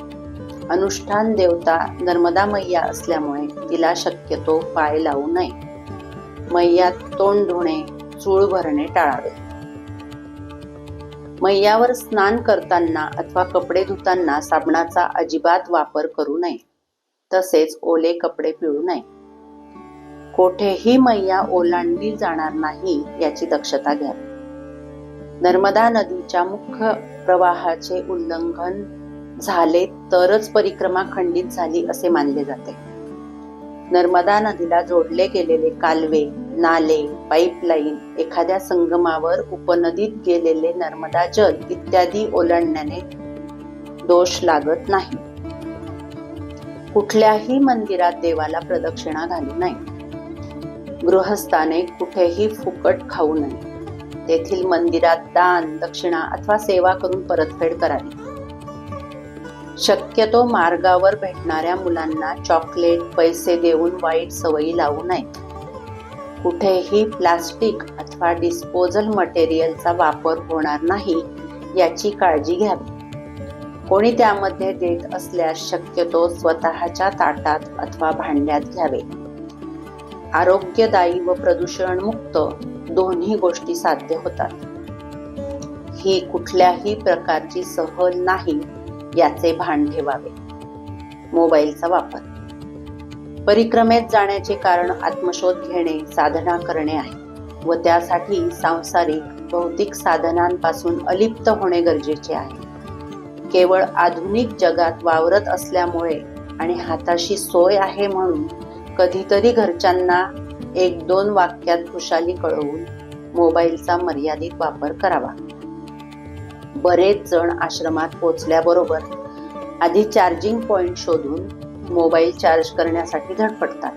अनुष्ठान देवता नर्मदा मैया असल्यामुळे तिला शक्यतो पाय लावू नये. मैयात तोंड धुणे, चूळ भरणे टाळावे. मैयावर स्नान करताना अथवा कपडे धुताना साबणाचा अजिबात वापर करू नये. तसेच ओले कपडे पिळू नये. कोठेही मैया ओलांडली जाणार नाही याची दक्षता घ्यावी. नर्मदा नदीच्या मुख्य प्रवाहाचे उल्लंघन झाले तरच परिक्रमा खंडित झाली असे मानले जाते. नर्मदा नदीला जोडले गेलेले कालवे, नाले, पाईपलाईन, एखाद्या संगमावर उपनदीत गेलेले नर्मदा जल इत्यादी ओलांडण्याने दोष लागत नाही. कुठल्याही मंदिरात देवाला प्रदक्षिणा घालू नये. गृहस्थाने कुठेही फुकट खाऊ नये. तेथील मंदिरात दान, दक्षिणा अथवा सेवा करून परतफेड करावी. शक्यतो मार्गावर भेटणाऱ्या मुलांना चॉकलेट, पैसे देऊन वाईट सवयी लावू नयेत. कुठेही प्लास्टिक अथवा डिस्पोजल मटेरियलचा वापर होणार नाही याची काळजी घ्यावी. कोणी त्यामध्ये देत असल्यास शक्यतो स्वतःच्या ताटात अथवा भांड्यात घ्यावे. आरोग्यदायी व प्रदूषणमुक्त दोन्ही गोष्टी साध्य होतात. ही कुठल्याही प्रकारची सहल नाही याचे भान ठेवावे. मोबाईलचा वापर. परिक्रमेत जाण्याचे कारण आत्मशोध घेणे, साधना करणे आहे व त्यासाठी सांसारिक, भौतिक साधनांपासून अलिप्त होणे गरजेचे आहे. केवळ आधुनिक जगात वावरत असल्यामुळे आणि हाताशी सोय आहे म्हणून कधीतरी घरच्यांना 1-2 वाक्यात खुशाली कळवून मोबाईलचा मर्यादित वापर करावा. बरेच जण आश्रमात पोहोचल्याबरोबर आधी चार्जिंग पॉइंट शोधून मोबाईल चार्ज करण्यासाठी धडपडतात.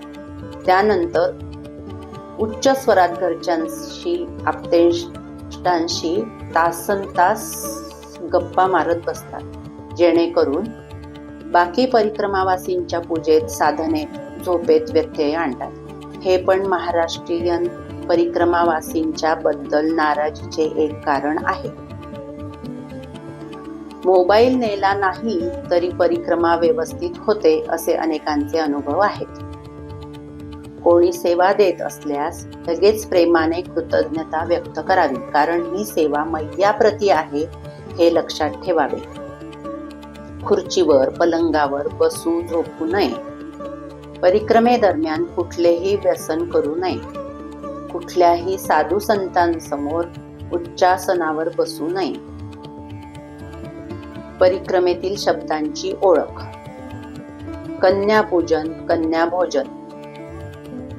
त्यानंतर उच्च स्वरात घरच्यांशी, आप्तेष्टांशी तासनतास गप्पा मारत बसतात, जेणेकरून बाकी परिक्रमावासींच्या पूजेत, साधनेत, झोपेत व्यत्यय आणतात. हे पण महाराष्ट्रीयन परिक्रमावासींच्या बद्दल नाराजीचे एक कारण आहे. मोबाईल नेला नाही तरी परिक्रमा व्यवस्थित होते असे अनेकांचे अनुभव आहेत. कोणी सेवा देत असल्यास लगेच प्रेमाने कृतज्ञता व्यक्त करावी, कारण ही सेवा मैयाप्रती आहे हे लक्षात ठेवावे. खुर्चीवर, पलंगावर बसू, झोपू नये. परिक्रमेदरम्यान कुठलेही व्यसन करू नये. कुठल्याही साधू संतांसमोर उच्चासनावर बसू नये. परिक्रमेतील शब्दांची ओळख. कन्यापूजन, कन्याभोजन.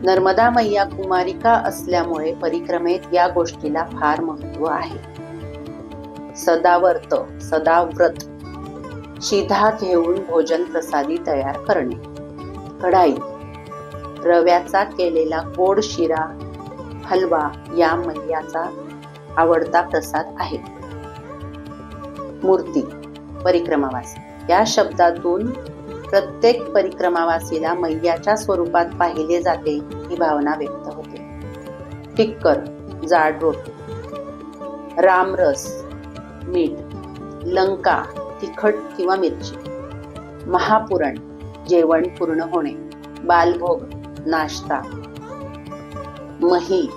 नर्मदा मैया कुमारिका असल्यामुळे परिक्रमेत या गोष्टीला फार महत्त्व आहे. सदावर्त, सदाव्रत. शिधा घेऊन भोजन प्रसादी तयार करणे. कढाई. रव्याचा केलेला गोड शिरा, हलवा या मैयाचा आवडता प्रसाद आहे. मूर्ती. परिक्रमावासी. या शब्दातून प्रत्येक परिक्रमावासीला मैयाच्या स्वरूपात पाहिले जाते ही भावना व्यक्त होते. टिक्कर, जाड रोटी. रामरस, मीठ. लंका, तिखट किंवा मिरची. महापुरण, जेवण पूर्ण होणे. बालभोग, नाश्ता. मही,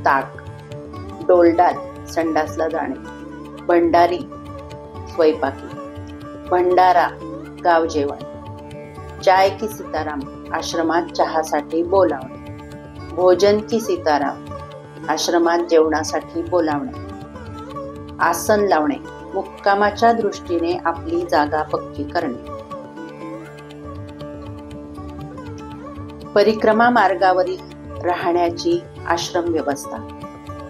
ताक. डोलडाल, संडासला जाणे. भंडारी, स्वयंपाकी. भंडारा, गाव जेवण. चाय की सीताराम, आश्रमात चहासाठी बोलावणे. भोजन की सीताराम, आश्रमात जेवणासाठी बोलावणे. आसन लावणे, मुक्कामाच्या दृष्टीने आपली जागा पक्की करणे. परिक्रमा मार्गावरील राहण्याची आश्रम व्यवस्था.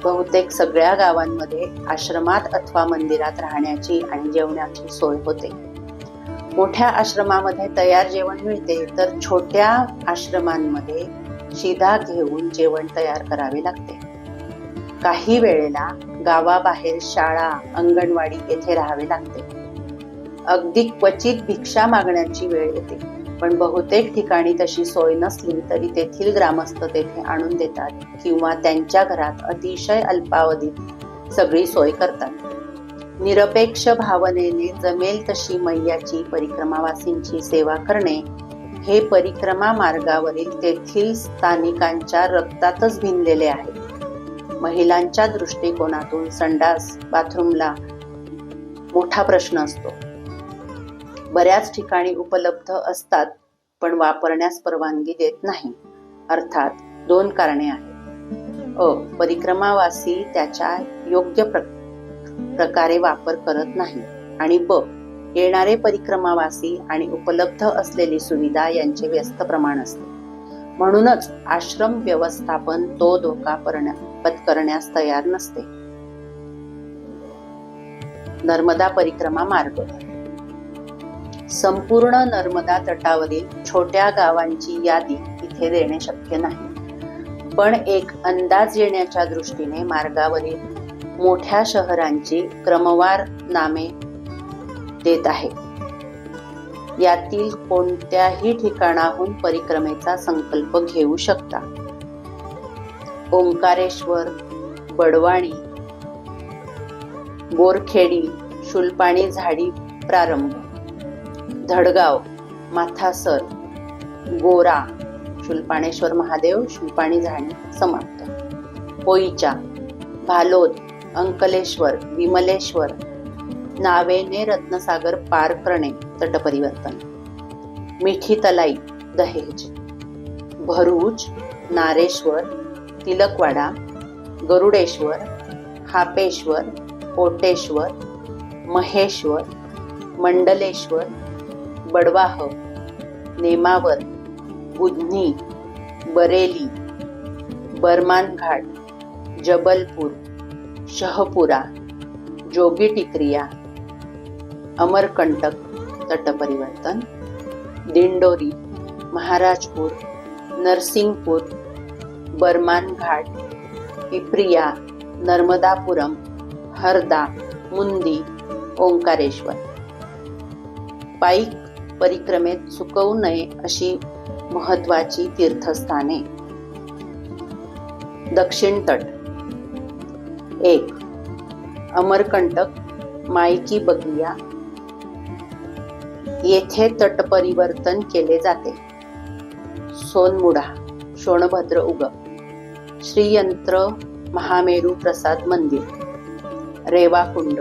बहुतेक सगळ्या गावांमध्ये आश्रमात अथवा मंदिरात राहण्याची आणि जेवणाची सोय होते. मोठ्या आश्रमामध्ये तयार जेवण मिळते, तर छोट्या आश्रमांमध्ये शिधा घेऊन जेवण तयार करावे लागते. काही वेळेला गावाबाहेर शाळा, अंगणवाडी येथे राहावे लागते. अगदी क्वचित भिक्षा मागण्याची वेळ येते, पण बहुतेक ठिकाणी तशी सोय नसली तरी तेथील ग्रामस्थ तेथे आणून देतात किंवा त्यांच्या घरात अतिशय अल्पावधीत सगळी सोय करतात. निरपेक्ष भावनेने जमेल तशी मैयाची परिक्रमावासींची सेवा करणे हे परिक्रमा मार्गावरील तेथील स्थानिकांच्या रक्तातच भिनलेले आहे. महिलांच्या दृष्टिकोनातून संडास, बाथरूमला मोठा प्रश्न असतो. बऱ्याच ठिकाणी उपलब्ध असतात पण वापरण्यास परवानगी देत नाही. अर्थात 2 कारणे आहेत. परिक्रमावासी त्याच्या योग्य प्रकारे वापर करत नाही आणि येणारे परिक्रमावासी आणि उपलब्ध असलेली सुविधा यांचे व्यस्त प्रमाण असते. म्हणूनच आश्रम व्यवस्थापन तो धोका पत्करण्यास तयार नसते. नर्मदा परिक्रमा मार्ग. संपूर्ण नर्मदा तटावरील छोट्या गावांची यादी इथे देणे शक्य नाही, पण एक अंदाज येण्याच्या दृष्टीने मार्गावरील मोठ्या शहरांची क्रमवार नामे देत आहे. यातील कोणत्याही ठिकाणाहून परिक्रमेचा संकल्प घेऊ शकता. ओंकारेश्वर, बडवाणी, बोरखेडी, शुलपाणी झाडी प्रारंभ, धडगाव, माथासर, गोरा, शुलपाणेश्वर महादेव, शुलपाणी झाडी समाप्त, पोईचा, भालोद, अंकलेश्वर, विमलेश्वर, नावेने रत्नसागर पार करणे तटपरिवर्तन, मिठी तलाई, दहेज, भरूच, नारेश्वर, तिलकवाडा, गरुडेश्वर, हापेश्वर, कोटेश्वर, महेश्वर, मंडलेश्वर, बडवाह, नेमावर, बुधनी, बरेली, बरमान घाट, जबलपूर, शहपुरा, जोगी टिकरिया, अमरकंटक तटपरिवर्तन, दिंडोरी, महाराजपूर, नरसिंगपूर, बरमान घाट, पिप्रिया, नर्मदापुरम, हरदा, मुंदी, ओंकारेश्वर. पायी परिक्रमेत चुकवू नये अशी महत्वाची तीर्थस्थाने. दक्षिण तट. 1. अमरकंटक, मायकी बगिया, येथे तटपरिवर्तन केले जाते. सोनमुडा, शोणभद्र उगम, श्रीयंत्र महामेरू प्रसाद मंदिर, रेवाकुंड,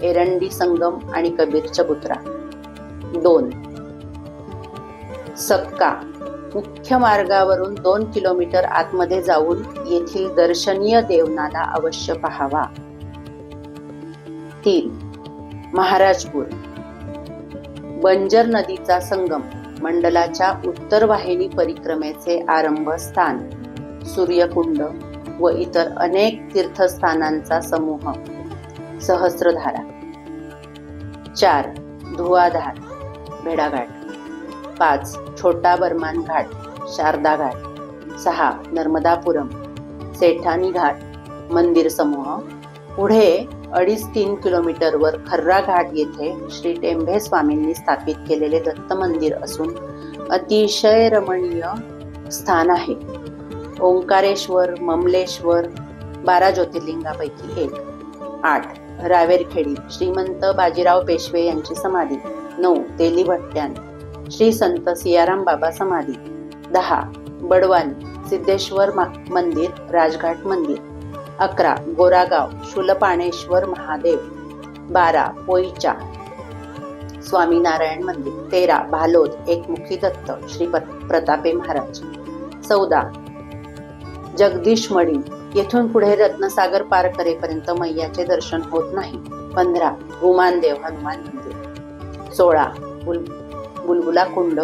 एरंडी संगम आणि कबीर चबुत्रा. 2. सक्का, मुख्य मार्गावरून 2 किलोमीटर आतमध्ये जाऊन येथील दर्शनीय देवनाला अवश्य पाहावा. 3. महाराजपूर, बंजर नदीचा संगम, मंडलाच्या उत्तर वाहिनी परिक्रमेचे आरंभस्थान, सूर्यकुंड व इतर अनेक तीर्थस्थानांचा समूह, सहस्त्रधारा. 4. धुआधार, भेडाघाट. 5. छोटा बरमान घाट, शारदा घाट. 6. नर्मदापुरम, सेठानी घाट, मंदिर समूह. पुढे 2.5-3 किलोमीटरवर खर्रा घाट येथे श्री टेंभे स्वामींनी स्थापित केलेले दत्त मंदिर असून अतिशय रमणीय स्थान आहे. ओंकारेश्वर, ममलेश्वर 12 ज्योतिर्लिंगापैकी एक. 8. रावेरखेडी, श्रीमंत बाजीराव पेशवे यांची समाधी. 9. तेली भट्ट्यान, श्री संत सियाराम बाबा समाधी. 10. बडवानी, सिद्धेश्वर मंदिर, राजघाट मंदिर. 11. गोरागाव, शूलपाणेश्वर महादेव. 12. पोईचा, स्वामीनारायण मंदिर. 13. भालोद, एकमुखी दत्त, श्री प्रतापे महाराज. 14. जगदीश मडी, येथून पुढे रत्नसागर पार करेपर्यंत मैयाचे दर्शन होत नाही. 15. गुमानदेव हनुमान मंदिर. 16. बुलबुला कुंड,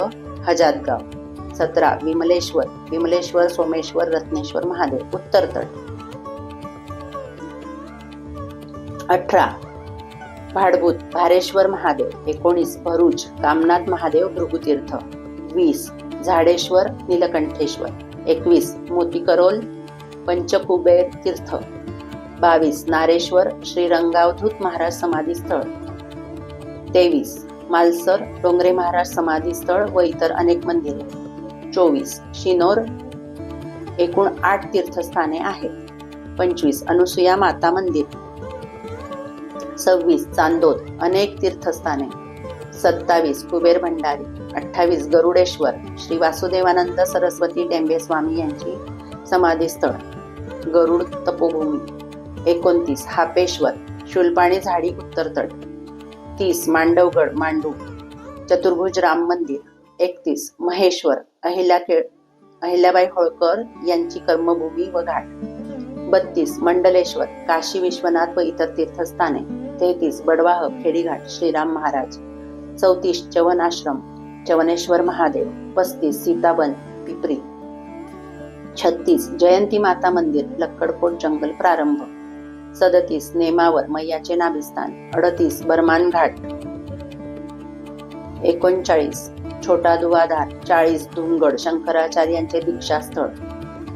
हजातगाव. 17. विमलेश्वर, सोमेश्वर, रत्नेश्वर महादेव, उत्तर तट. 18. भाडभूत, भारेश्वर महादेव. 19. भरूच, कामनाथ महादेव, भृगुतीर्थ. 20. झाडेश्वर, नीलकंठेश्वर. 21. मोतीकरोल, पंचकुबेर तीर्थ. 22. नारेश्वर, श्री रंगावधूत महाराज समाधी स्थळ. 23. मालसर, डोंगरे महाराज समाधी स्थळ व इतर अनेक मंदिरे. 24. शिनोर, एकूण 8 तीर्थस्थाने आहेत. 25. अनुसुया माता मंदिर. 26. चांदोद, अनेक तीर्थस्थाने. 27. कुबेर भंडारी. 28. गरुडेश्वर, श्री वासुदेवानंद सरस्वती टेंबे स्वामी यांची समाधी स्थळ, गरुड तपोभूमी. 29. हापेश्वर, शुलपाणी झाडी उत्तर तट. 30 मांडवगड मांडू चतुर्भुज राम मंदिर. 31 महेश्वर अहिल्याबाई होळकर यांची कर्मभूमी व घाट. 32 मंडलेश्वर काशी विश्वनाथ व इतर तीर्थस्थाने. 33 बडवाह खेडीघाट श्रीराम महाराज. 34 चवन आश्रम चवनेश्वर महादेव. 35 सीताबन पिपरी. 36 जयंती माता मंदिर लक्कडकोट जंगल प्रारंभ. 37 नेमावर मैयाचे नाभिस्थान. 38 बरमान घाट. 39 छोटा दुवाधार. 40 धुमगड शंकराचार्यांचे दीक्षास्थळ.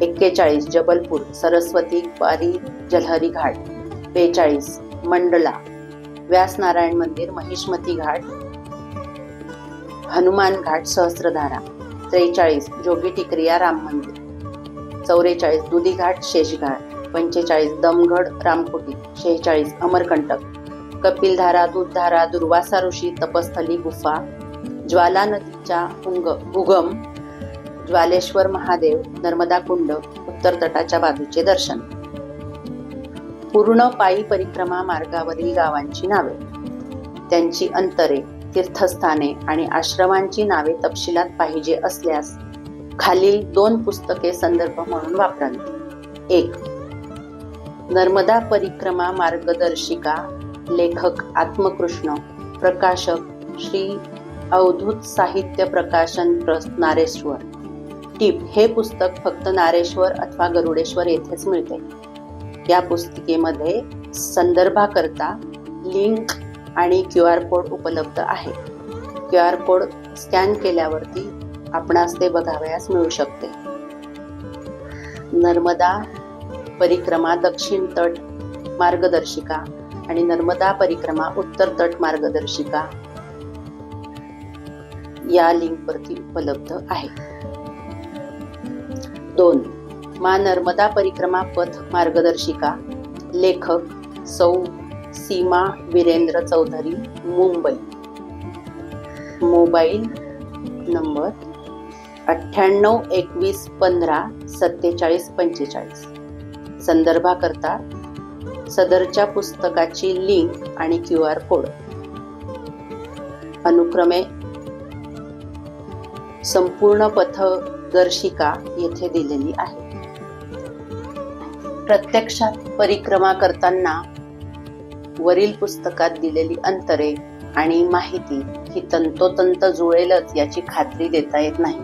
41 जबलपूर सरस्वती बारी जलहरी घाट. 42 मंडला व्यास नारायण मंदिर महिष्मती घाट हनुमान घाट सहस्त्रधारा. 43 जोगी टिकरिया राम मंदिर. 44 दुधी घाट शेषघाट. 45 दमगड रामकुटी. 46 अमरकंटक कपिलधारा दूधधारा दुर्वासा ऋषी तपस्थली गुफा ज्वाला नदीच्या उगम ज्वालेश्वर महादेव नर्मदा कुंड उत्तर तटाच्या बाजूचे दर्शन. पूर्ण पायी परिक्रमा मार्गावरील गावांची नावे, त्यांची अंतरे, तीर्थस्थाने आणि आश्रमांची नावे तपशिलात पाहिजे असल्यास खालील 2 पुस्तके संदर्भ म्हणून वापरावी. 1 नर्मदा परिक्रमा मार्गदर्शिका लेखक आत्मकृष्ण प्रकाशक श्री अवधूत साहित्य प्रकाशन ट्रस्ट नारेश्वर. टिप हे पुस्तक फक्त नारेश्वर अथवा गरुडेश्वर येथेच मिळते. या पुस्तिकेमध्ये संदर्भाकरता लिंक आणि QR कोड उपलब्ध आहे. QR कोड स्कॅन केल्यावरती आपणास ते बघावयास मिळू शकते. नर्मदा परिक्रमा दक्षिण तट मार्गदर्शिका आणि नर्मदा परिक्रमा उत्तर तट मार्गदर्शिका या लिंकवरती उपलब्ध आहे. 2 मा नर्मदा परिक्रमा पथ मार्गदर्शिका लेखक सौ सीमा वीरेंद्र चौधरी मुंबई. Mobile number 98 21 15 47 45. संदर्भाकरता सदरच्या पुस्तकाची लिंक आणि QR कोड अनुक्रमे संपूर्ण पथदर्शिका येथे दिलेली आहे. प्रत्यक्षात परिक्रमा करताना वरील पुस्तकात दिलेली अंतरे आणि माहिती ही तंतोतंत जुळेलच याची खात्री देता येत नाही.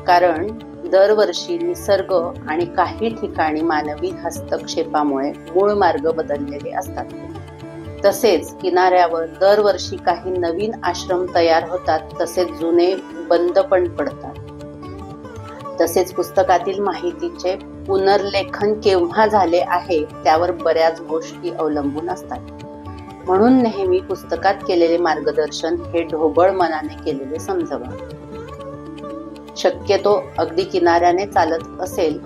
कारण दरवर्षी निसर्ग आणि काही ठिकाणी मानवी हस्तक्षेपामुळे मूळ मार्ग बदललेले असतात. तसेच किनाऱ्यावर दरवर्षी काही नवीन आश्रम तयार होतात, तसेच जुने बंद पण पडतात. तसेच पुस्तकातील माहितीचे पुनर्लेखन केव्हा झाले आहे त्यावर बऱ्याच गोष्टी अवलंबून असतात. म्हणून नेहमी पुस्तकात केलेले मार्गदर्शन हे ढोबळ मनाने केलेले समजावा. शक्यतो अगदी किनाऱ्याने चालत असेल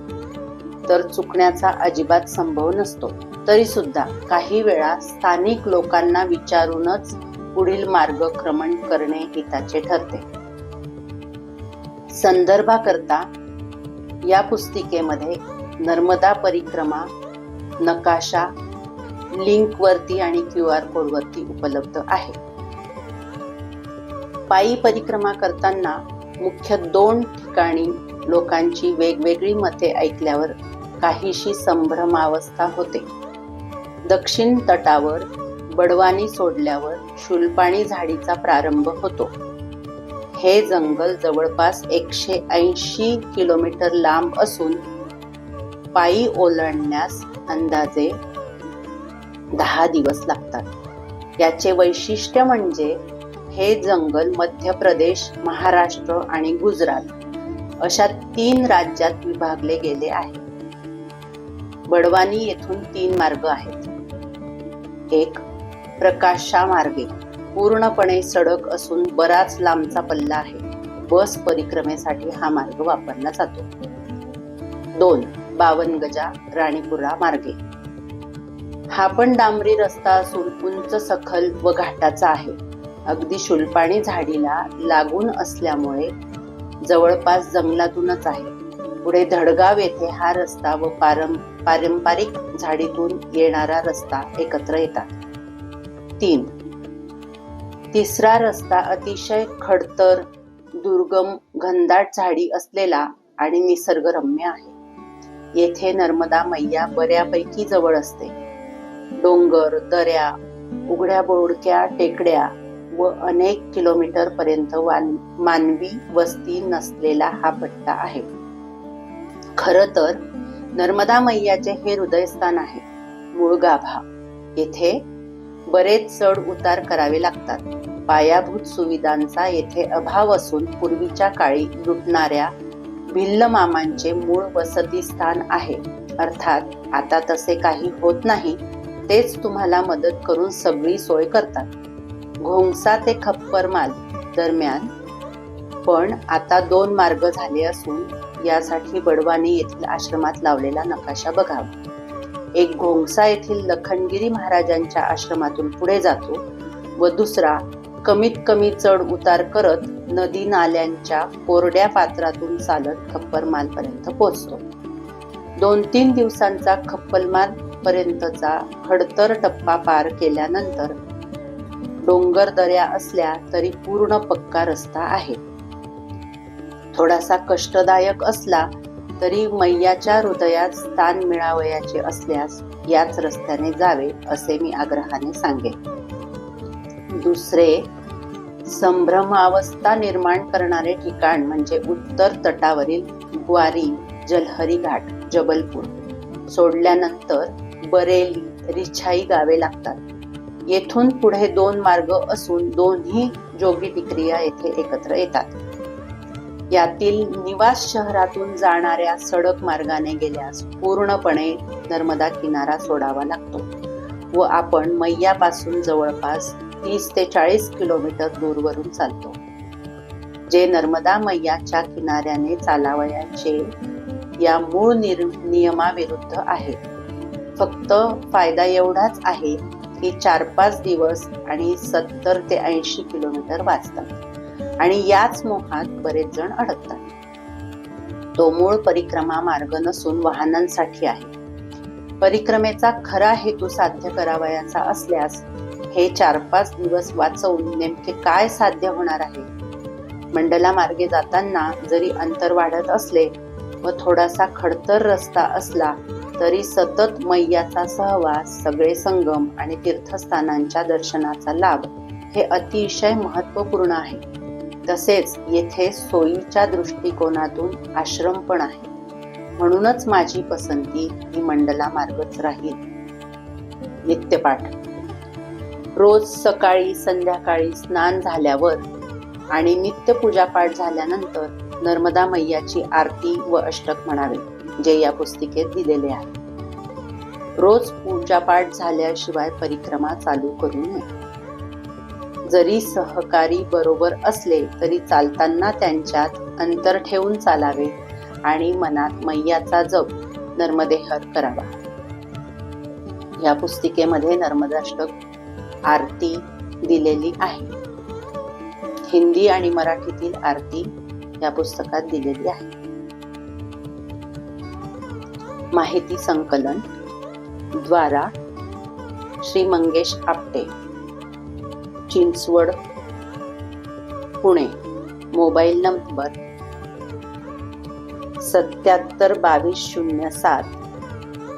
तर चुकण्याचा अजिबात संभव नसतो. तरी सुद्धा काही वेळा स्थानिक लोकांना विचारूनच पुढील मार्गक्रमण करणे हिताचे ठरते. संदर्भाकरता या पुस्तिकेमध्ये नर्मदा परिक्रमा नकाशा लिंक वरती आणि QR कोड वरती उपलब्ध आहे. पायी परिक्रमा करताना मुख्य 2 ठिकाणी लोकांची वेगवेगळी मते ऐकल्यावर काहीशी संभ्रमावस्था होते. दक्षिण तटावर बडवानी सोडल्यावर शूलपाणी झाडीचा प्रारंभ होतो. हे जंगल जवळपास 180 किलोमीटर लांब असून पायी ओलांडण्यास अंदाजे 10 दिवस लागतात. याचे वैशिष्ट्य म्हणजे हे जंगल मध्य प्रदेश, महाराष्ट्र आणि गुजरात अशा 3 राज्यात विभागले गेले आहे. बडवानी येथून 3 मार्ग आहेत. 1 प्रकाशा मार्गे पूर्णपणे सडक असून बराच लांबचा पल्ला आहे. बस परिक्रमेसाठी हा मार्ग वापरला जातो. 2 52 राणीपुरा मार्गे. हा पण डांबरी रस्ता असून उंच सखल व घाटाचा आहे. अगदी शूलपाणी झाडीला लागून असल्यामुळे जवळपास जंगलातूनच आहे. पुढे धडगाव येथे हा रस्ता व पारंपरिक झाडीतून येणारा रस्ता एकत्र येतात. 3 तिसरा रस्ता अतिशय खडतर, दुर्गम, घनदाट झाडी असलेला आणि निसर्गरम्य आहे. येथे नर्मदा मैया बऱ्यापैकी जवळ असते. डोंगर, दऱ्या, उघड्या बोडक्या टेकड्या व अनेक किलोमीटर पर्यंत मानवी वस्ती नसलेला हा पट्टा आहे. खर तर नर्मदा मैयाचे हे हृदयस्थान आहे, मूळ गाभा. येथे बरेच चढ उतार करावे लागतात. पायाभूत सुविधांचा येथे अभाव असून पूर्वीच्या काळी लुटणाऱ्या भिल्ल मामांचे मूळ वसतिस्थान आहे. अर्थात आता तसे काही होत नाही. तेच तुम्हाला मदत करून सगळी सोय करतात. घोंगसा ते खप्परमाल दरम्यान पण आता 2 मार्ग झाले असून यासाठी बडवानी येथील आश्रमात लावलेला नकाशा बघावा. एक घोंगसा येथील लखनगिरी महाराजांच्या आश्रमातून पुढे जातो व दुसरा कमीत कमी चढ उतार करत नदी नाल्यांच्या कोरड्या पात्रातून चालत खप्परमाल पर्यंत पोहोचतो. 2-3 दिवसांचा खप्परमाल पर्यंतचा खडतर टप्पा पार केल्यानंतर डोंगर दऱ्या असल्या तरी पूर्ण पक्का रस्ता आहे. थोडासा कष्टदायक असला तरी मैयाच्या हृदयात स्थान मिळावयाचे असल्यास याच रस्त्याने जावे असे मी आग्रहाने सांगेन. दुसरे संभ्रमावस्था निर्माण करणारे ठिकाण म्हणजे उत्तर तटावरील ग्वारी, जलहरी घाट, जबलपूर सोडल्यानंतर बरेली, रिछाई गावे लागतात. येथून पुढे 2 मार्ग असून दोन्ही जोगी टिकरिया येथे एकत्र येतात. यातील निवास शहरातून जाणाऱ्या सडक मार्गाने गेल्यास पूर्णपणे नर्मदा किनारा सोडावा लागतो व आपण मैयापासून जवळपास 30 ते 40 किलोमीटर दूरवरून चालतो, जे नर्मदा मैयाच्या किनाऱ्याने चालावयाचे या मूळ नियमाविरुद्ध आहे. फक्त फायदा एवढाच आहे की 4-5 दिवस आणि 70 ते 80 किलोमीटर वाचतात आणि याच मोहात बरेच जण अडकतात. तो मूळ परिक्रमा मार्ग नसून वाहनांसाठी आहे. परिक्रमेचा खरा हेतू साध्य करावयाचा असल्यास हे 4-5 दिवस वाचवून नेमके काय साध्य होणार आहे? मंडला मार्गे जाताना जरी अंतर वाढत असले व थोडासा खडतर रस्ता असला तरी सतत मैयाचा सहवास, सगळे संगम आणि तीर्थस्थानांच्या दर्शनाचा लाभ हे अतिशय महत्त्वपूर्ण आहे. तसेच येथे सोयीच्या दृष्टिकोनातून आश्रम पण आहे. म्हणूनच माझी पसंती ही मंडला मार्गच राहील. नित्यपाठ. रोज सकाळी संध्याकाळी स्नान झाल्यावर आणि नित्य पूजापाठ झाल्यानंतर नर्मदा मैयाची आरती व अष्टक म्हणावे, जे या पुस्तिकेत दिलेले आहे. रोज पूजापाठ झाल्याशिवाय परिक्रमा चालू करू नये. जरी सहकारी बरोबर असले तरी चालताना त्यांच्यात अंतर ठेवून चालावे आणि मनात मैयाचा जप नर्मदे हर करावा. या पुस्तिकेमध्ये नर्मदाष्टक आरती दिलेली आहे. हिंदी आणि मराठीतील आरती या पुस्तकात दिलेली आहे. माहिती संकलन द्वारा श्री मंगेश आपटे, चिंचवड, पुणे. Mobile number 772207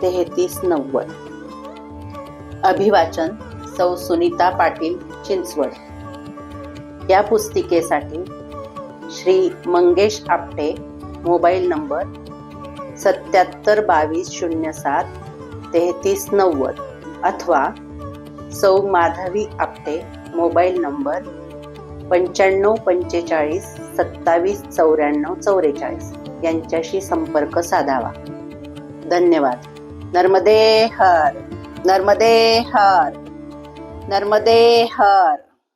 3390. अभिवाचन सौ सुनीता पाटील, चिंचवड. या पुस्तिकेसाठी श्री मंगेश आपटे, मोबाईल नंबर 772207 3390 अथवा सौ माधवी आपटे, मोबाईल नंबर 9545 27 94 44 यांच्याशी संपर्क साधावा. धन्यवाद. नर्मदे हर, नर्मदे हर, नर्मदे हर.